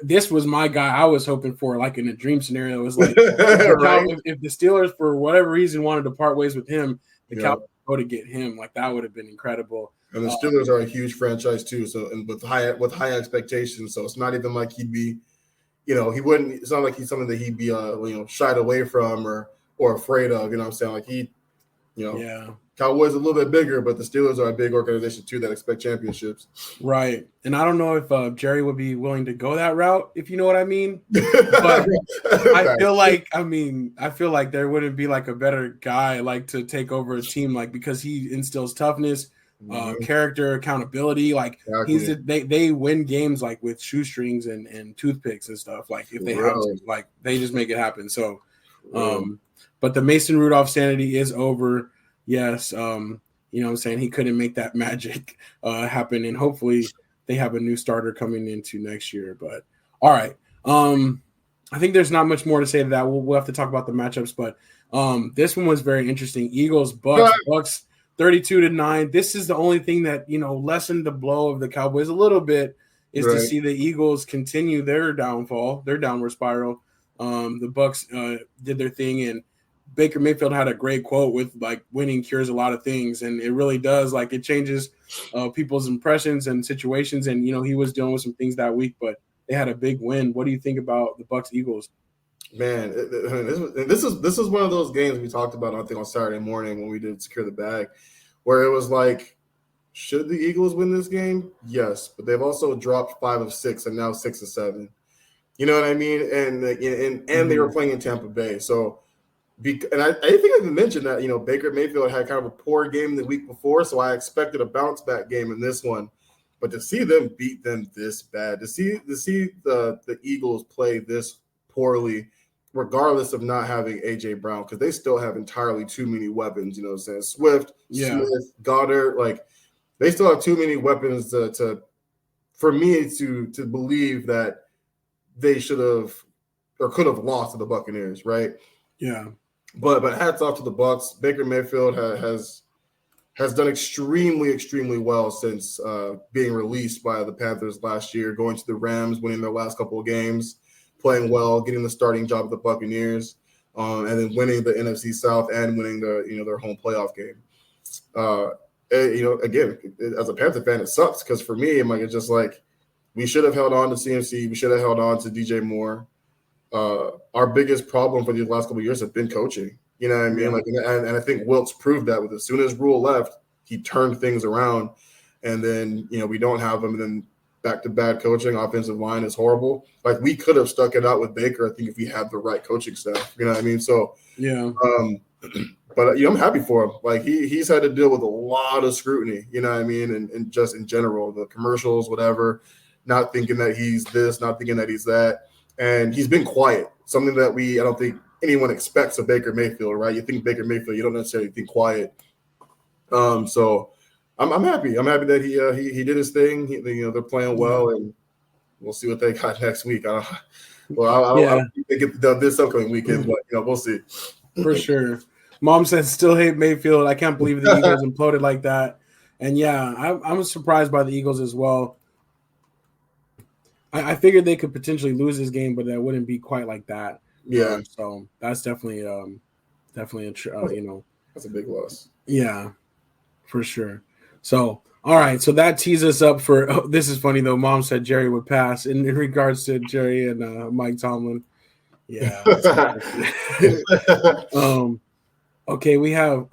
S1: this was my guy. I was hoping for, like in a dream scenario. It was like if the Steelers for whatever reason wanted to part ways with him, the Cowboys go to get him. Like that would have been incredible.
S2: And the Steelers are a huge franchise too. So and with high expectations. So it's not even like he'd be, he wouldn't. It's not like he's something that he'd be shied away from or afraid of. You know what I'm saying? Like he, Cowboys are a little bit bigger, but the Steelers are a big organization too that expect championships.
S1: Right. And I don't know if Jerry would be willing to go that route, if you know what I mean. But I feel like there wouldn't be like a better guy like to take over a team, like because he instills toughness, character, accountability. Like they win games like with shoestrings and toothpicks and stuff. Like if they have to, like they just make it happen. So but the Mason Rudolph sanity is over. Yes, what I'm saying, he couldn't make that magic happen, and hopefully they have a new starter coming into next year. But all right, I think there's not much more to say to that. We'll have to talk about the matchups, but this one was very interesting. Eagles, Bucks 32-9. This is the only thing that lessened the blow of the Cowboys a little bit is to see the Eagles continue their downfall, their downward spiral. The Bucks did their thing, and Baker Mayfield had a great quote with like winning cures a lot of things, and it really does. Like it changes people's impressions and situations, and he was dealing with some things that week, but they had a big win. What do you think about the Bucks Eagles?
S2: Man, this is one of those games we talked about, I think, on Saturday morning when we did Secure the Bag, where it was like, should the Eagles win this game? Yes, but they've also dropped 5 of 6 and now 6 of 7. You know what I mean? And they were playing in Tampa Bay, so. And I think I even mentioned that Baker Mayfield had kind of a poor game the week before, so I expected a bounce back game in this one. But to see them beat them this bad, to see the Eagles play this poorly, regardless of not having AJ Brown, because they still have entirely too many weapons. You know what I'm saying? Swift, Smith, Goddard, like they still have too many weapons for me to believe that they should have or could have lost to the Buccaneers, right?
S1: Yeah.
S2: But hats off to the Bucks. Baker Mayfield has done extremely, extremely well since being released by the Panthers last year, going to the Rams, winning their last couple of games, playing well, getting the starting job at the Buccaneers, and then winning the NFC South and winning their home playoff game. Again, as a Panther fan, it sucks because for me, it's just like we should have held on to CMC, we should have held on to DJ Moore. Our biggest problem for these last couple of years have been coaching. You know what I mean? Like, and I think Wilts proved that with as soon as Rule left, he turned things around. And then, we don't have him. And then back to bad coaching, offensive line is horrible. Like we could have stuck it out with Baker, I think, if we had the right coaching staff. You know what I mean? So, but I'm happy for him. Like he's had to deal with a lot of scrutiny, you know what I mean? And just in general, the commercials, whatever, not thinking that he's this, not thinking that he's that. And he's been quiet, something that I don't think anyone expects of Baker Mayfield, right? You think Baker Mayfield, you don't necessarily think quiet. So I'm happy. I'm happy that he did his thing. They're playing well, and we'll see what they got next week. I don't think they get done this upcoming weekend, but we'll see.
S1: For sure. Mom says still hate Mayfield. I can't believe the Eagles imploded like that. And I'm surprised by the Eagles as well. I figured they could potentially lose this game, but that wouldn't be quite like that.
S2: Yeah.
S1: So that's definitely a
S2: That's a big loss.
S1: Yeah, for sure. So, all right. So that tees us up for this is funny, though. Mom said Jerry would pass in regards to Jerry and Mike Tomlin. Yeah. Okay, we have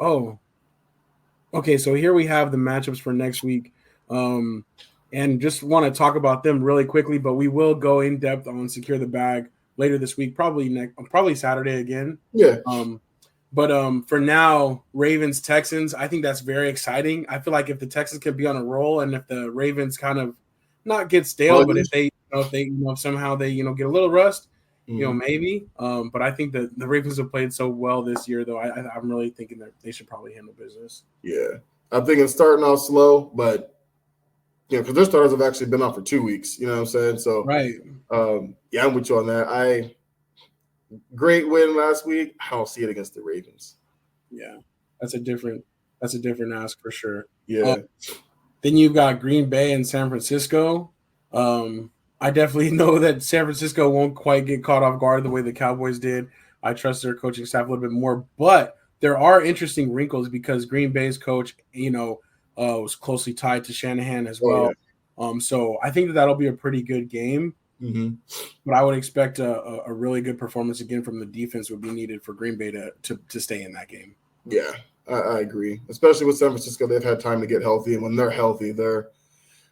S1: okay, so here we have the matchups for next week. And just want to talk about them really quickly, but we will go in depth on Secure the Bag later this week, probably Saturday again.
S2: Yeah.
S1: But for now, Ravens Texans, I think that's very exciting. I feel like if the Texans can be on a roll, and if the Ravens kind of not get stale, but if somehow they get a little rust, maybe. But I think that the Ravens have played so well this year, though. I'm really thinking that they should probably handle business.
S2: Yeah, I'm thinking starting off slow, but because their starters have actually been off for 2 weeks. You know what I'm saying? So
S1: right.
S2: Yeah, I'm with you on that. Great win last week. I don't see it against the Ravens.
S1: Yeah, that's a different ask for sure.
S2: Yeah.
S1: Then you've got Green Bay and San Francisco. I definitely know that San Francisco won't quite get caught off guard the way the Cowboys did. I trust their coaching staff a little bit more, but there are interesting wrinkles because Green Bay's coach, was closely tied to Shanahan as well. Yeah. So I think that'll be a pretty good game.
S2: Mm-hmm.
S1: But I would expect a really good performance again from the defense would be needed for Green Bay to stay in that game.
S2: Yeah, I agree. Especially with San Francisco, they've had time to get healthy, and when they're healthy, they look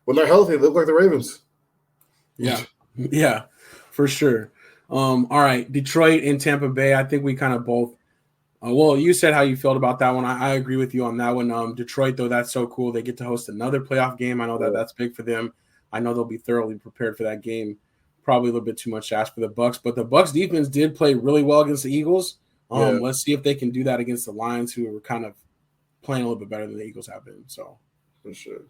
S2: like the Ravens.
S1: Yeah, for sure. All right, Detroit and Tampa Bay. I think we kind of both. Well, you said how you felt about that one. I agree with you on that one. Detroit, though, that's so cool. They get to host another playoff game. I know that's big for them. I know they'll be thoroughly prepared for that game. Probably a little bit too much to ask for the Bucs, but the Bucs defense did play really well against the Eagles. Let's see if they can do that against the Lions, who were kind of playing a little bit better than the Eagles have been. So,
S2: for sure.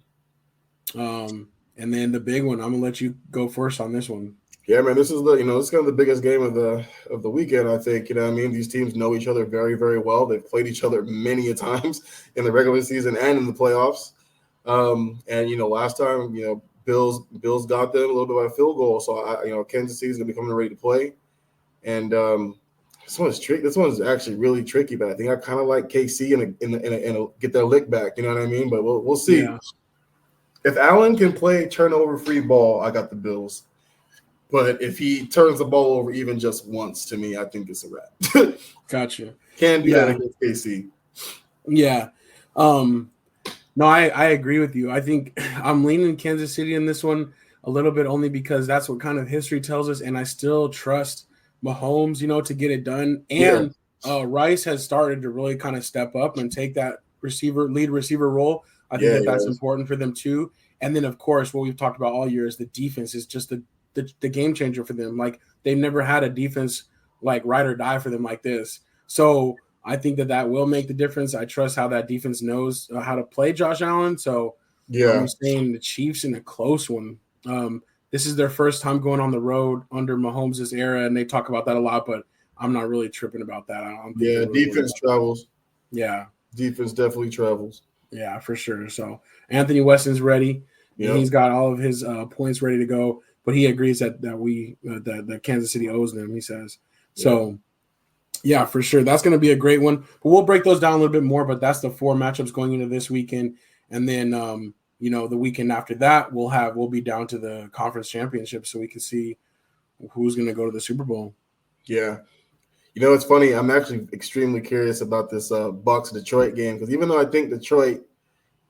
S1: And then the big one, I'm gonna let you go first on this one.
S2: Yeah, man, this is this is kind of the biggest game of the weekend. I think these teams know each other very, very well. They've played each other many a times in the regular season and in the playoffs. And last time, Bills got them a little bit by a field goal. So Kansas City's gonna be coming ready to play. And this one's tricky. This one's actually really tricky, but I think I kind of like KC and get their lick back. You know what I mean? But we'll see. Yeah. If Allen can play turnover-free ball, I got the Bills. But if he turns the ball over even just once, to me, I think it's a wrap.
S1: Gotcha.
S2: Can do that against KC.
S1: Yeah. No, I agree with you. I think I'm leaning Kansas City in this one a little bit only because that's what kind of history tells us, and I still trust Mahomes, to get it done. And Rice has started to really kind of step up and take that lead receiver role. I think that's important for them too. And then, of course, what we've talked about all year is the defense is just the game changer for them. Like, they've never had a defense like ride or die for them like this. So I think that will make the difference. I trust how that defense knows how to play Josh Allen. So I'm saying the Chiefs in a close one. This is their first time going on the road under Mahomes' era, and they talk about that a lot, but I'm not really tripping about that.
S2: Defense travels.
S1: Yeah.
S2: Defense definitely travels.
S1: Yeah, for sure. So Anthony Weston's ready. Yep. He's got all of his points ready to go, but he agrees that Kansas City owes them, he says. Yeah. So, yeah, for sure. That's going to be a great one. But we'll break those down a little bit more, but that's the 4 matchups going into this weekend. And then, the weekend after that, we'll be down to the conference championship so we can see who's going to go to the Super Bowl.
S2: Yeah. It's funny. I'm actually extremely curious about this Bucs-Detroit game because even though I think Detroit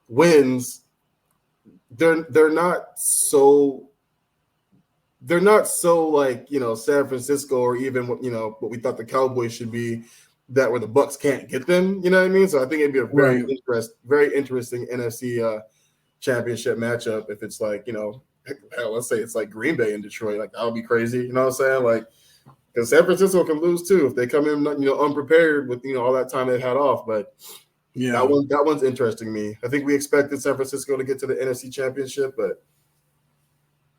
S2: wins, they're not so like San Francisco or even what we thought the Cowboys should be, that where the Bucs can't get them. You know what I mean? So I think it'd be a very interesting NFC championship matchup if it's like let's say it's like Green Bay and Detroit. Like, that would be crazy. You know what I'm saying? Like, because San Francisco can lose too if they come in unprepared with all that time they've had off. But that one's interesting to me. I think we expected San Francisco to get to the NFC Championship, but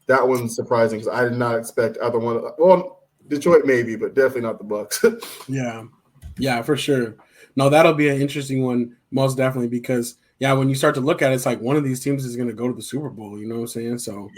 S2: that one's surprising because I did not expect either one. Well, Detroit maybe, but definitely not the Bucs.
S1: Yeah, for sure. No, that'll be an interesting one, most definitely, because when you start to look at it, it's like one of these teams is going to go to the Super Bowl. You know what I'm saying? So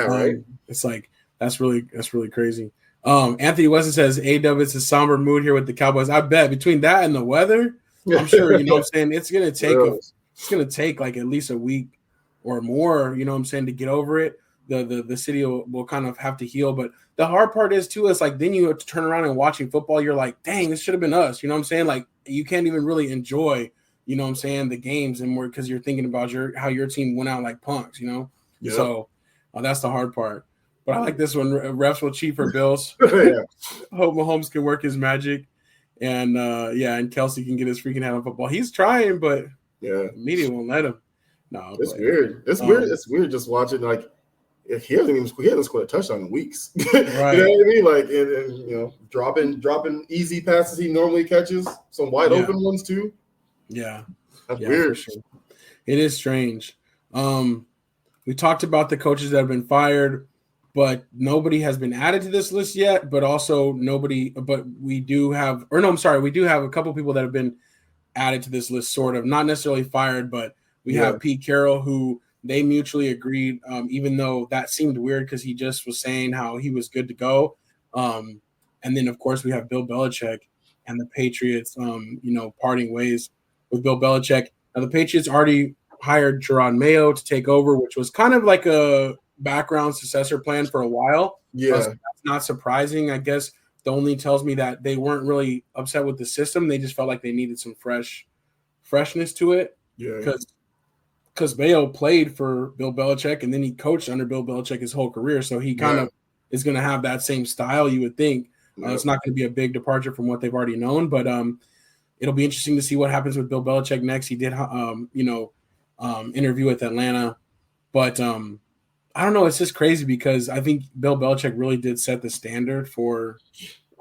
S2: right.
S1: It's like that's really crazy. Anthony Weston says, A-Dub, it's a somber mood here with the Cowboys. I bet between that and the weather, I'm sure, you know what I'm saying, it's gonna take like at least a week or more, you know what I'm saying, to get over it. The city will kind of have to heal. But the hard part is too, it's like then you have to turn around and watching football, you're like, dang, this should have been us. You know what I'm saying? Like you can't even really enjoy, you know what I'm saying, the games and more because you're thinking about how your team went out like punks, you know? Yep. So that's the hard part. But I like this one. Refs will cheat for Bills. Hope Mahomes can work his magic. And and Kelsey can get his freaking head on football. He's trying, but the media won't let him. No,
S2: it's weird. It's weird. It's weird just watching like he hasn't scored a touchdown in weeks. Right. You know what I mean? Like and you know, dropping easy passes he normally catches, some wide open ones too.
S1: Yeah.
S2: That's weird.
S1: Sure. It is strange. We talked about the coaches that have been fired, but nobody has been added to this list yet, but also we do have a couple people that have been added to this list, sort of, not necessarily fired, but we have Pete Carroll, who they mutually agreed, even though that seemed weird because he just was saying how he was good to go. And then, of course, we have Bill Belichick and the Patriots, parting ways with Bill Belichick. Now, the Patriots already hired Jerron Mayo to take over, which was kind of like a background successor plan for a while.
S2: Yeah.
S1: So that's not surprising. I guess the only tells me that they weren't really upset with the system. They just felt like they needed some freshness to it.
S2: Yeah.
S1: Because Mayo played for Bill Belichick and then he coached under Bill Belichick his whole career. So he kind of is going to have that same style, you would think. It's not going to be a big departure from what they've already known, but it'll be interesting to see what happens with Bill Belichick next. He did, interview with Atlanta, but I don't know. It's just crazy because I think Bill Belichick really did set the standard for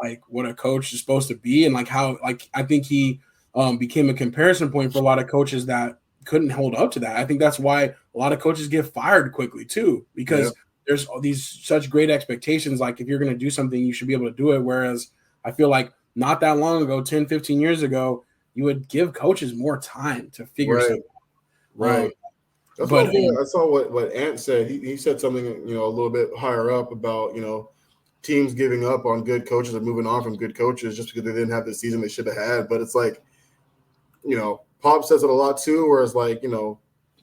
S1: like what a coach is supposed to be, and like how I think he became a comparison point for a lot of coaches that couldn't hold up to that. I think that's why a lot of coaches get fired quickly too, because there's these such great expectations. Like if you're going to do something, you should be able to do it. Whereas I feel like not that long ago, 10, 15 years ago, you would give coaches more time to figure something out.
S2: Right. I saw what Ant said. He said something, a little bit higher up about, teams giving up on good coaches and moving on from good coaches just because they didn't have the season they should have had. But it's like, Pop says it a lot too, where it's like,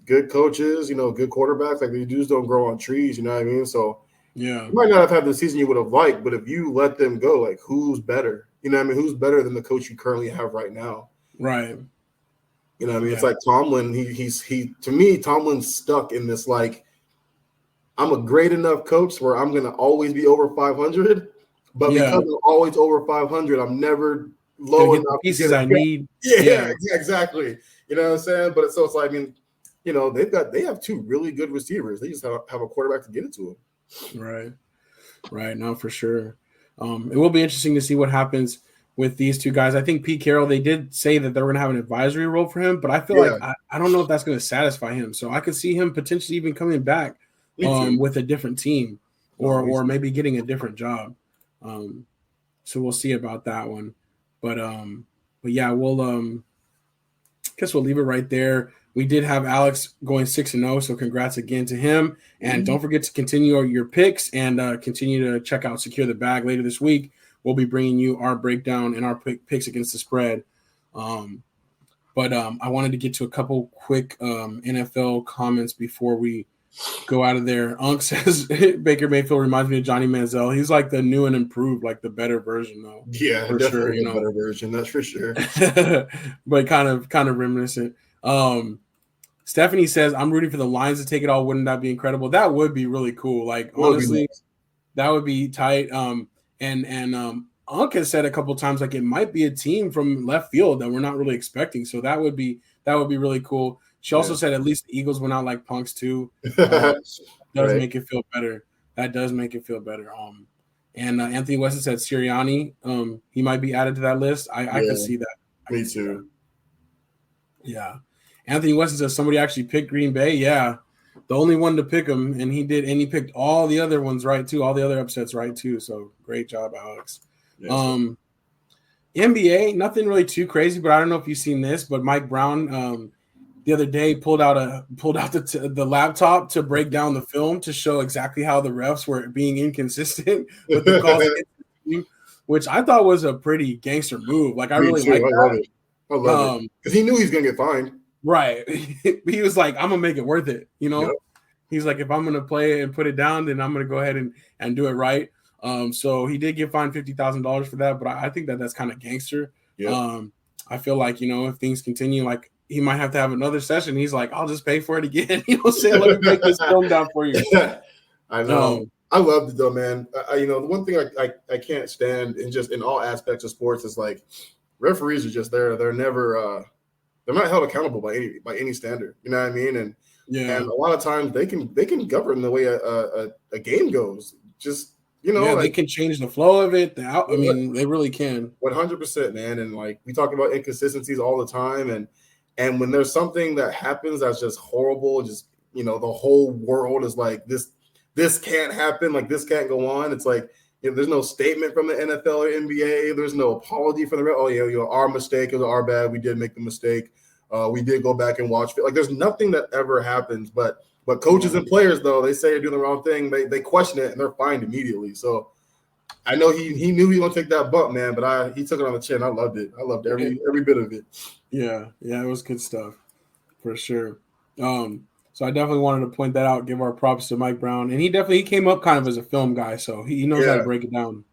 S2: good coaches, good quarterbacks, like these dudes don't grow on trees, you know what I mean? So you might not have had the season you would have liked, but if you let them go, like who's better? You know what I mean? Who's better than the coach you currently have right now?
S1: Right.
S2: You know what I mean? It's like Tomlin, to me, Tomlin's stuck in this, like, I'm a great enough coach where I'm going to always be over 500, but because I'm always over 500, I'm never low enough.
S1: The pieces I need.
S2: Yeah, exactly. You know what I'm saying? But it's like, they have two really good receivers. They just have a quarterback to get it to them.
S1: Right. No, for sure. It will be interesting to see what happens with these two guys. I think Pete Carroll, they did say that they were going to have an advisory role for him, but I feel like I don't know if that's going to satisfy him. So I could see him potentially even coming back with a different team or maybe getting a different job. So we'll see about that one. But yeah, we'll guess we'll leave it right there. We did have Alex going 6-0, so congrats again to him. And don't forget to continue your picks and continue to check out Secure the Bag later this week. We'll be bringing you our breakdown and our picks against the spread. But I wanted to get to a couple quick NFL comments before we go out of there. Unk says Baker Mayfield reminds me of Johnny Manziel. He's like the new and improved, like the better version, though.
S2: Yeah, for definitely sure. Better version, that's for sure.
S1: But kind of reminiscent. Stephanie says, I'm rooting for the Lions to take it all. Wouldn't that be incredible? That would be really cool. Like, honestly, that would be tight. And Unk has said a couple times, like, it might be a team from left field that we're not really expecting. So that would be really cool. She also said at least the Eagles went out like punks too. Make it feel better. That does make it feel better. And Anthony Weston said Sirianni. He might be added to that list. I could see that.
S2: Me too.
S1: Yeah. Anthony Weston says somebody actually picked Green Bay. Yeah. The only one to pick him, and he did, and he picked all the other ones right too, all the other upsets right too. So great job, Alex. Yes. NBA, nothing really too crazy, but I don't know if you've seen this, but Mike Brown the other day pulled out the laptop to break down the film to show exactly how the refs were being inconsistent with the calls, which I thought was a pretty gangster move. Like I really like that.
S2: I love it because he knew he's gonna get fined.
S1: Right. He was like, I'm gonna make it worth it.
S2: Yep.
S1: He's like, if I'm gonna play and put it down, then I'm gonna go ahead and do it right. So he did get fined $50,000 for that, but I think that's kind of gangster.
S2: Yep.
S1: I feel like, if things continue, like he might have to have another session. He's like, I'll just pay for it again. Say, let me break this film down for you.
S2: I know. I loved it though, man. The one thing I can't stand in all aspects of sports is like referees are just there. They're never they're not held accountable by any standard. You know what I mean? And a lot of times they can govern the way a game goes. Just
S1: they can change the flow of it. They really can.
S2: 100%, man. And like we talk about inconsistencies all the time, and when there's something that happens that's just horrible, just the whole world is like this can't happen, like this can't go on. It's like there's no statement from the NFL or NBA. There's no apology from the our mistake, it was our bad. We did make the mistake. We did go back and watch. Like there's nothing that ever happens, but coaches and players, though, they say they're doing the wrong thing. They question it and they're fined immediately. So I know he knew he was gonna take that bump, man. But he took it on the chin. I loved it. I loved every bit of it.
S1: Yeah, it was good stuff for sure. So I definitely wanted to point that out, give our props to Mike Brown, and he came up kind of as a film guy, so he knows how to break it down.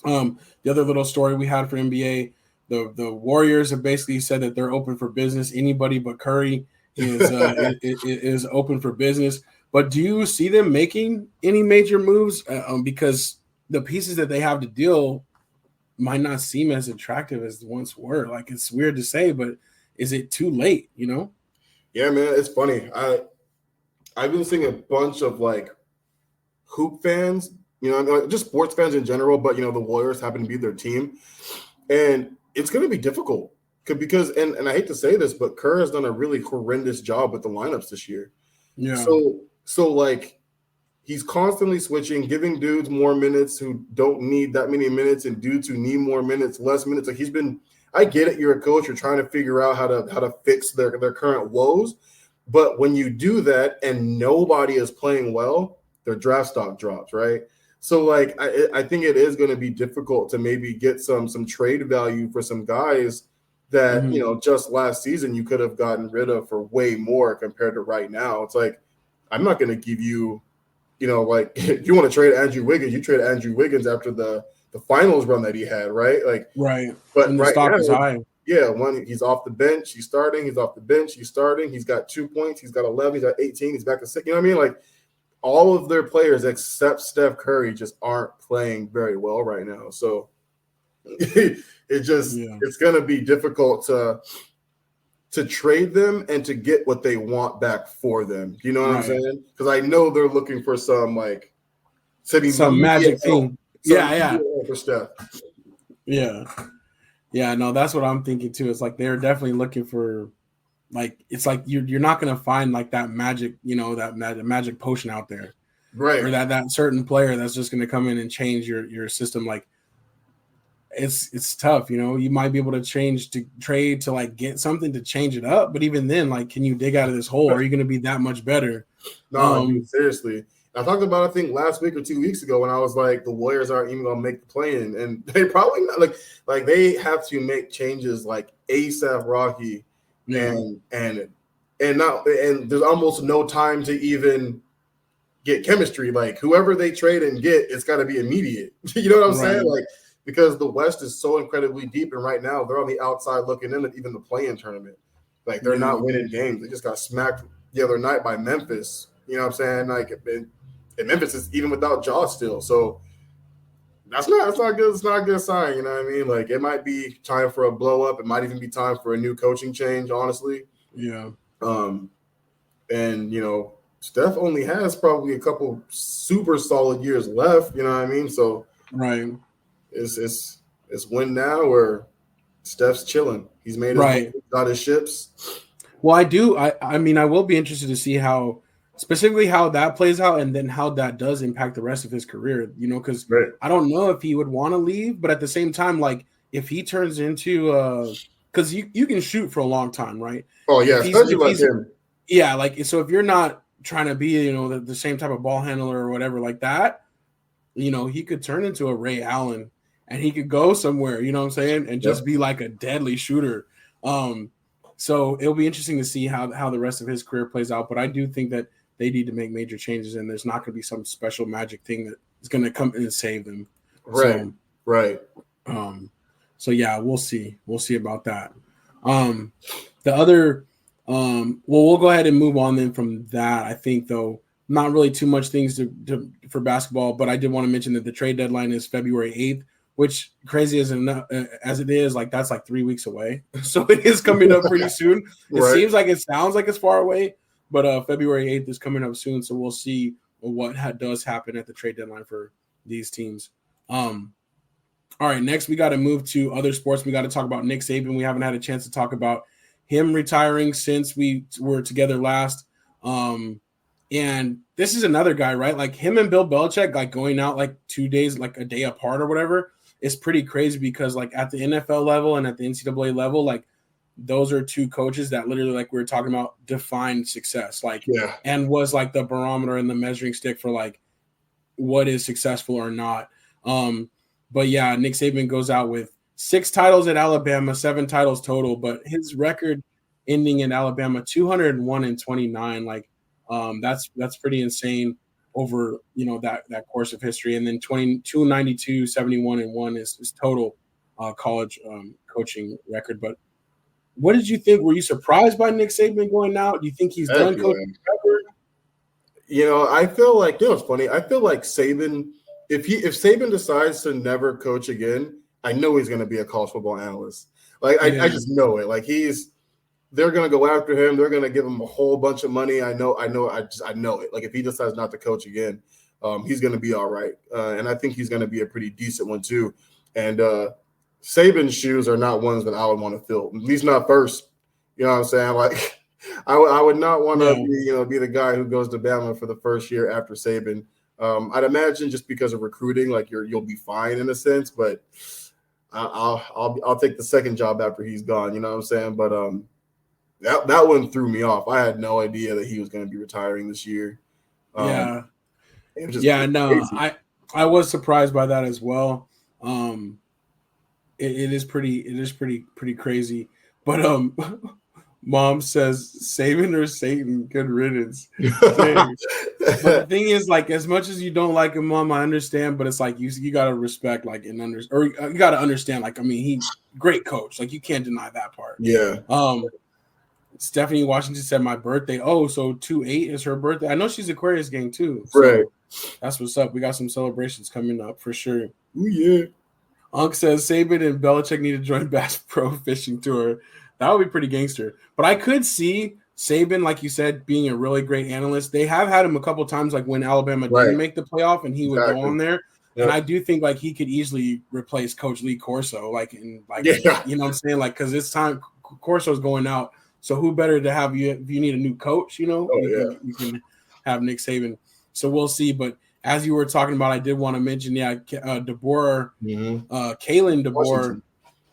S1: The other little story we had for NBA, the Warriors have basically said that they're open for business. Anybody but Curry is open for business. But do you see them making any major moves? Because the pieces that they have to deal might not seem as attractive as once were. Like it's weird to say, but is it too late?
S2: Yeah, man, it's funny. I've been seeing a bunch of like hoop fans, just sports fans in general, but the Warriors happen to be their team, and it's going to be difficult because and I hate to say this, but Kerr has done a really horrendous job with the lineups this year.
S1: Yeah.
S2: So like he's constantly switching, giving dudes more minutes who don't need that many minutes, and dudes who need more minutes, less minutes. Like he's been. I get it. You're a coach. You're trying to figure out how to fix their current woes. But when you do that and nobody is playing well, their draft stock drops, right? So, like, I think it is going to be difficult to maybe get some trade value for some guys that, just last season you could have gotten rid of for way more compared to right now. It's like, I'm not going to give you, like, if you want to trade Andrew Wiggins, you trade Andrew Wiggins after the finals run that he had, right? Like,
S1: right.
S2: But
S1: when the
S2: right
S1: stock
S2: now,
S1: is high.
S2: Yeah, when he's off the bench, he's starting. He's off the bench, he's starting. He's got 2 points. He's got 11. He's got 18. He's back to 6. You know what I mean? Like, all of their players except Steph Curry just aren't playing very well right now. So it's going to be difficult to trade them and to get what they want back for them. You know what I'm saying? Because I know they're looking for some
S1: magic thing.
S2: For Steph.
S1: Yeah, no, that's what I'm thinking too. It's like they're definitely looking for, like, it's like you're not gonna find like that magic, that magic potion out there,
S2: right?
S1: Or that certain player that's just gonna come in and change your system. Like, it's tough, You might be able to trade to like get something to change it up, but even then, like, can you dig out of this hole? Are you gonna be that much better?
S2: No, seriously. I talked about it, I think last week or 2 weeks ago when I was like, the Warriors aren't even gonna make the play-in, and they probably not, like they have to make changes like ASAP Rocky, and there's almost no time to even get chemistry. Like whoever they trade and get, it's got to be immediate. You know what I'm saying? Like because the West is so incredibly deep, and right now they're on the outside looking in at even the play-in tournament. Like they're not winning games. They just got smacked the other night by Memphis. You know what I'm saying? Like. And Memphis is even without Jaw still. So that's not good. It's not a good sign. You know what I mean? Like it might be time for a blow up. It might even be time for a new coaching change, honestly.
S1: Yeah.
S2: And Steph only has probably a couple super solid years left. You know what I mean? So it's win now or Steph's chilling. He's made his got his ships.
S1: Well, I mean, I will be interested to see specifically how that plays out, and then how that does impact the rest of his career, because I don't know if he would want to leave, but at the same time, like if he turns into because you can shoot for a long time, right?
S2: Oh yeah, especially like him.
S1: Yeah, like so if you're not trying to be, the same type of ball handler or whatever like that, he could turn into a Ray Allen and he could go somewhere, you know what I'm saying, and just be like a deadly shooter. So it'll be interesting to see how the rest of his career plays out. But I do think that they need to make major changes, and there's not going to be some special magic thing that is going to come in and save them.
S2: Right.
S1: So,
S2: right.
S1: So yeah, we'll see. We'll see about that. The other, we'll go ahead and move on then from that. I think though, not really too much things for basketball, but I did want to mention that the trade deadline is February 8th, which crazy as it is, like that's like 3 weeks away. So it is coming up pretty soon. It sounds like it's far away, but February 8th is coming up soon. So we'll see what does happen at the trade deadline for these teams. All right, next we got to move to other sports. We got to talk about Nick Saban. We haven't had a chance to talk about him retiring since we were together last. And this is another guy, right? Like him and Bill Belichick, like going out like 2 days, like a day apart or whatever, is pretty crazy because like at the NFL level and at the NCAA level, like those are two coaches that literally, like we were talking about, defined success, like, and was like the barometer and the measuring stick for like what is successful or not. But yeah, Nick Saban goes out with 6 titles at Alabama, 7 titles total, but his record ending in Alabama 201-29, like that's pretty insane over that course of history. And then 292, 71-1 is total college coaching record. But what did you think? Were you surprised by Nick Saban going out? Do you think he's done coaching forever?
S2: I feel like it's funny. I feel like Saban. If Saban decides to never coach again, I know he's going to be a college football analyst. Like I just know it. Like they're going to go after him. They're going to give him a whole bunch of money. I know it. Like if he decides not to coach again, he's going to be all right. And I think he's going to be a pretty decent one too. And Saban's shoes are not ones that I would want to fill, at least not first. You know what I'm saying? Like I would not want to be the guy who goes to Bama for the first year after Saban. I'd imagine just because of recruiting, like you'll be fine in a sense, but I'll take the second job after he's gone. You know what I'm saying? But that one threw me off. I had no idea that he was going to be retiring this year.
S1: I was surprised by that as well. It is pretty crazy. But Mom says Saban or Satan, good riddance. But the thing is, like, as much as you don't like him, Mom, I understand, but it's like you gotta respect, like, you gotta understand, like, I mean, he's great coach, like, you can't deny that part.
S2: Yeah.
S1: Stephanie Washington said my birthday. Oh, so 2/8 is her birthday. I know she's Aquarius gang too. So
S2: right.
S1: That's what's up. We got some celebrations coming up for sure.
S2: Ooh, yeah.
S1: Unc says Saban and Belichick need to join Bass Pro Fishing Tour. That would be pretty gangster. But I could see Saban, like you said, being a really great analyst. They have had him a couple times, like when Alabama didn't make the playoff, and he would go on there. Yep. And I do think like he could easily replace Coach Lee Corso, you know what I'm saying? Like, because it's time Corso's going out. So who better to have you if you need a new coach? You can have Nick Saban. So we'll see. But as you were talking about, I did want to mention, DeBoer, Kalen DeBoer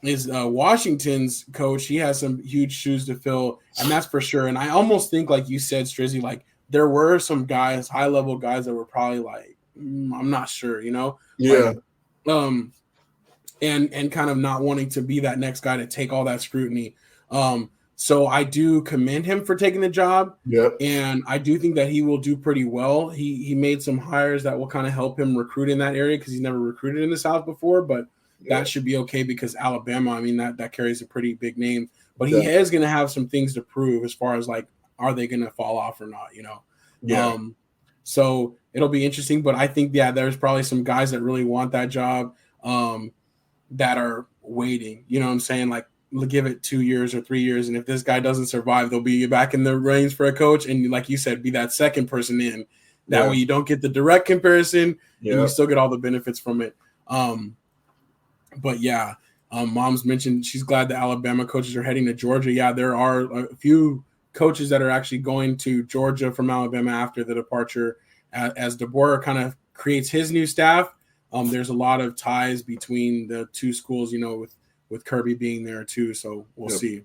S1: is Washington's coach. He has some huge shoes to fill, and that's for sure. And I almost think, like you said, Strizzy, like there were some guys, high level guys, that were probably like, I'm not sure,
S2: Yeah.
S1: Like, and kind of not wanting to be that next guy to take all that scrutiny. So I do commend him for taking the job.
S2: Yep.
S1: And I do think that he will do pretty well. He made some hires that will kind of help him recruit in that area because he's never recruited in the South before, but that should be okay because Alabama, I mean, that carries a pretty big name. But he is going to have some things to prove as far as like, are they going to fall off or not,
S2: Yeah.
S1: So it'll be interesting. But I think, there's probably some guys that really want that job that are waiting. You know what I'm saying? Like, give it 2 years or 3 years, and if this guy doesn't survive, they'll be back in the reins for a coach, and like you said, be that second person in. That way you don't get the direct comparison, and you still get all the benefits from it. But Mom's mentioned she's glad the Alabama coaches are heading to Georgia. Yeah, there are a few coaches that are actually going to Georgia from Alabama after the departure, as DeBoer kind of creates his new staff. There's a lot of ties between the two schools, with Kirby being there too, so we'll see.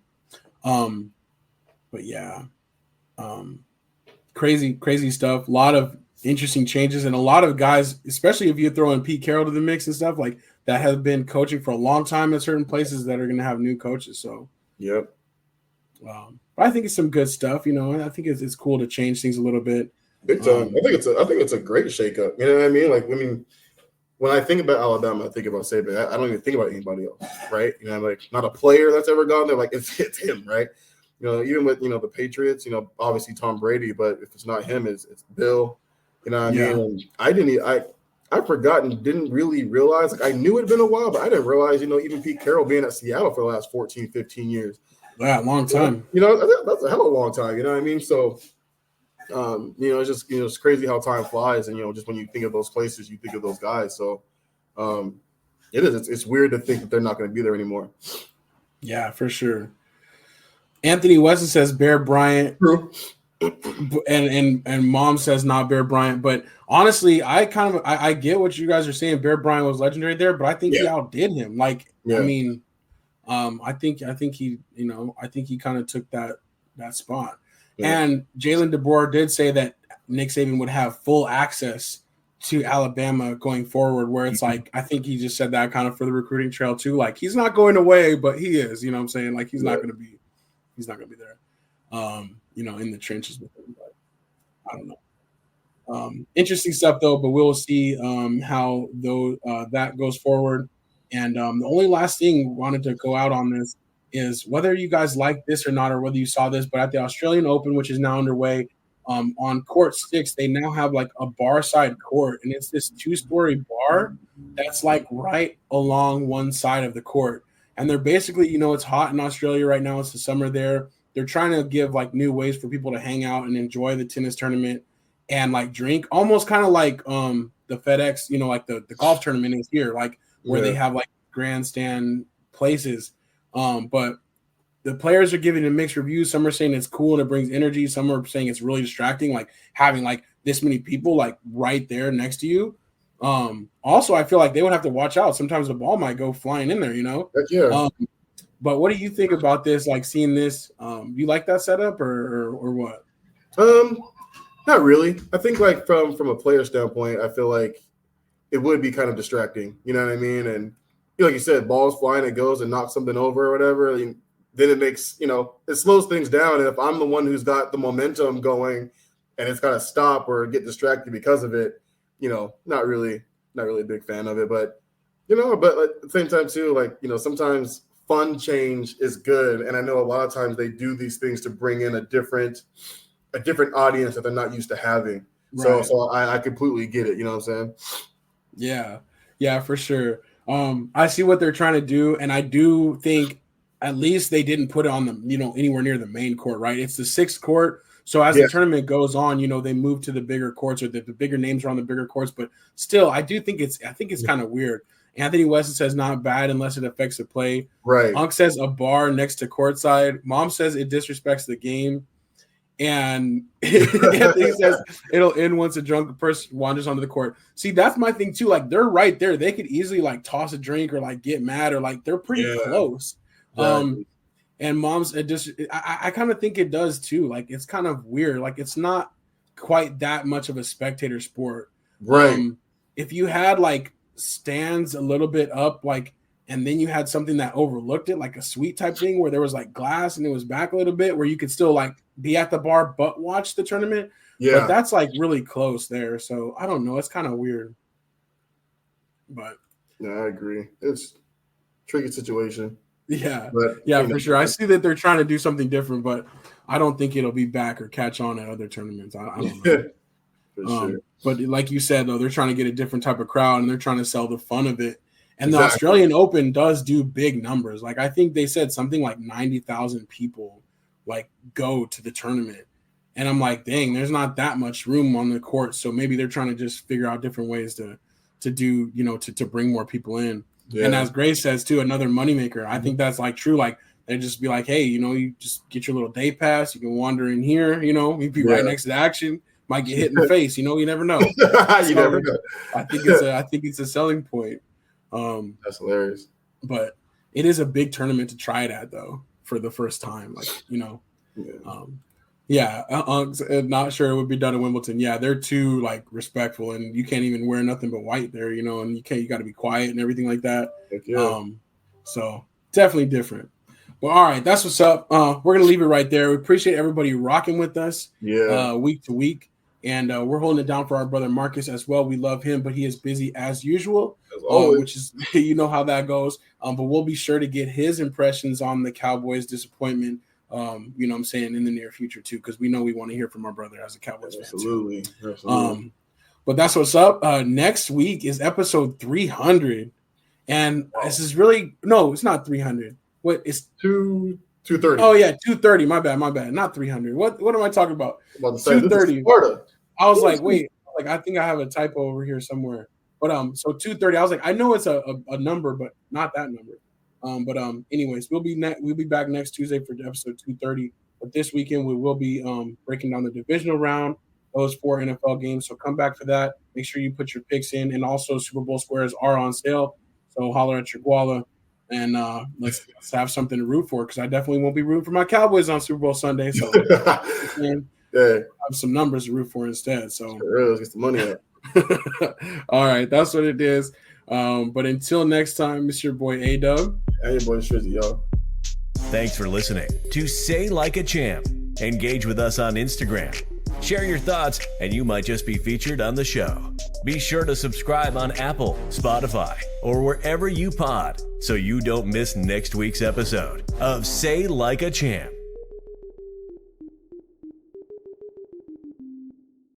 S1: But crazy stuff. A lot of interesting changes, and a lot of guys, especially if you throw in Pete Carroll to the mix and stuff, like that have been coaching for a long time at certain places that are going to have new coaches. So
S2: Yep.
S1: But I think it's some good stuff. I think it's cool to change things a little bit.
S2: Big time. I think it's a great shakeup. You know what I mean? Like, when I think about Alabama, I think about Saban. I don't even think about anybody else, right? Like not a player that's ever gone there. Like it's him, right? Even with the Patriots, obviously Tom Brady, but if it's not him, it's Bill. You know what I mean? And I forgot and didn't really realize. Like I knew it had been a while, but I didn't realize, even Pete Carroll being at Seattle for the last 14, 15 years.
S1: Yeah, long time.
S2: That's a hell of a long time. You know what I mean? So. It's just it's crazy how time flies, and just when you think of those places, you think of those guys. So, it's weird to think that they're not going to be there anymore.
S1: Yeah, for sure. Anthony Weston says Bear Bryant,
S2: True.
S1: and Mom says not Bear Bryant. But honestly, I get what you guys are saying. Bear Bryant was legendary there, but I think he outdid him. Like, I mean, I think he kind of took that spot. Yeah. And Jalen DeBoer did say that Nick Saban would have full access to Alabama going forward, where it's like, I think he just said that kind of for the recruiting trail too. Like he's not going away, but he is, you know what I'm saying? Like he's not going to be there, in the trenches with him, but I don't know. Interesting stuff though, but we'll see how that goes forward. And the only last thing we wanted to go out on this is whether you guys like this or not, or whether you saw this, but at the Australian Open, which is now underway, on court 6, they now have like a bar side court, and it's this 2-story bar that's like right along one side of the court. And they're basically, it's hot in Australia right now. It's the summer there. They're trying to give like new ways for people to hang out and enjoy the tennis tournament and like drink, almost kind of like the FedEx, like the golf tournament is here, like where they have like grandstand places. But the players are giving it mixed reviews. Some are saying it's cool and it brings energy. Some are saying it's really distracting, like having like this many people like right there next to you. Also, I feel like they would have to watch out. Sometimes the ball might go flying in there,
S2: Yeah.
S1: But what do you think about this? Like seeing this, you like that setup or what?
S2: Not really. I think like from a player standpoint, I feel like it would be kind of distracting. You know what I mean? And like you said, balls flying, it goes and knocks something over or whatever. And then it makes, it slows things down. And if I'm the one who's got the momentum going and it's got to stop or get distracted because of it, not really a big fan of it. But, but at the same time too, like, sometimes fun change is good. And I know a lot of times they do these things to bring in a different audience that they're not used to having. Right. So I completely get it. You know what I'm saying?
S1: Yeah, for sure. I see what they're trying to do, and I do think at least they didn't put it on the, anywhere near the main court, right? It's the 6th court. So as the tournament goes on, they move to the bigger courts, or the bigger names are on the bigger courts. But still, I think it's kind of weird. Anthony Weston says not bad unless it affects the play.
S2: Right.
S1: Unk says a bar next to courtside. Mom says it disrespects the game. And Anthony says it'll end once a drunk person wanders onto the court. See, that's my thing too. Like they're right there. They could easily like toss a drink or like get mad or like they're pretty close. Exactly. And Mom's I kind of think it does too. Like it's kind of weird. Like it's not quite that much of a spectator sport.
S2: Right.
S1: If you had like stands a little bit up, like, and then you had something that overlooked it, like a suite type thing where there was like glass and it was back a little bit where you could still like be at the bar but watch the tournament. Yeah. But that's like really close there. So I don't know. It's kind of weird. But
S2: yeah, I agree. It's a tricky situation.
S1: Yeah. But, for sure. I see that they're trying to do something different, but I don't think it'll be back or catch on at other tournaments. I don't know.
S2: For sure.
S1: But like you said, though, they're trying to get a different type of crowd and they're trying to sell the fun of it. And the Australian Open does do big numbers. Like I think they said something like 90,000 people like go to the tournament. And I'm like, dang, there's not that much room on the court. So maybe they're trying to just figure out different ways to do, to bring more people in. Yeah. And as Grace says too, another moneymaker. I think that's like true. Like they just be like, hey, you just get your little day pass. You can wander in here, you'd be right next to the action. Might get hit in the face, you never know.
S2: You never know.
S1: I think it's a selling point.
S2: That's hilarious.
S1: But it is a big tournament to try it at though for the first time. Like, not sure it would be done in Wimbledon. Yeah, they're too like respectful and you can't even wear nothing but white there, and you got to be quiet and everything like that.
S2: Yeah.
S1: So definitely different. Well, all right, that's what's up. We're gonna leave it right there. We appreciate everybody rocking with us, week to week, and we're holding it down for our brother Marcus as well. We love him, but he is busy as usual, which is you know how that goes. But we'll be sure to get his impressions on the Cowboys' disappointment. You know what I'm saying, in the near future too, because we know we want to hear from our brother as a Cowboys fan too. Absolutely. But that's what's up. Next week is episode 300, and this is really it's not 300. What is
S2: 230?
S1: Oh yeah, 230. My bad. Not 300. What am I talking about? 230. I was like, wait, I think I have a typo over here somewhere. But so 230. I was like, I know it's a number, but not that number. Anyways, we'll be back next Tuesday for episode 230. But this weekend we will be breaking down the divisional round, those 4 NFL games. So come back for that. Make sure you put your picks in, and also Super Bowl squares are on sale. So holler at your guala. And let's have something to root for, because I definitely won't be rooting for my Cowboys on Super Bowl Sunday. So have some numbers to root for instead. So
S2: let's get some money up.
S1: All right, that's what it is. But until next time, it's your boy A-Dub.
S2: And your boy Shrizzy, y'all.
S4: Thanks for listening to Say Like a Champ. Engage with us on Instagram. Share your thoughts, and you might just be featured on the show. Be sure to subscribe on Apple, Spotify, or wherever you pod, so you don't miss next week's episode of Say Like a Champ.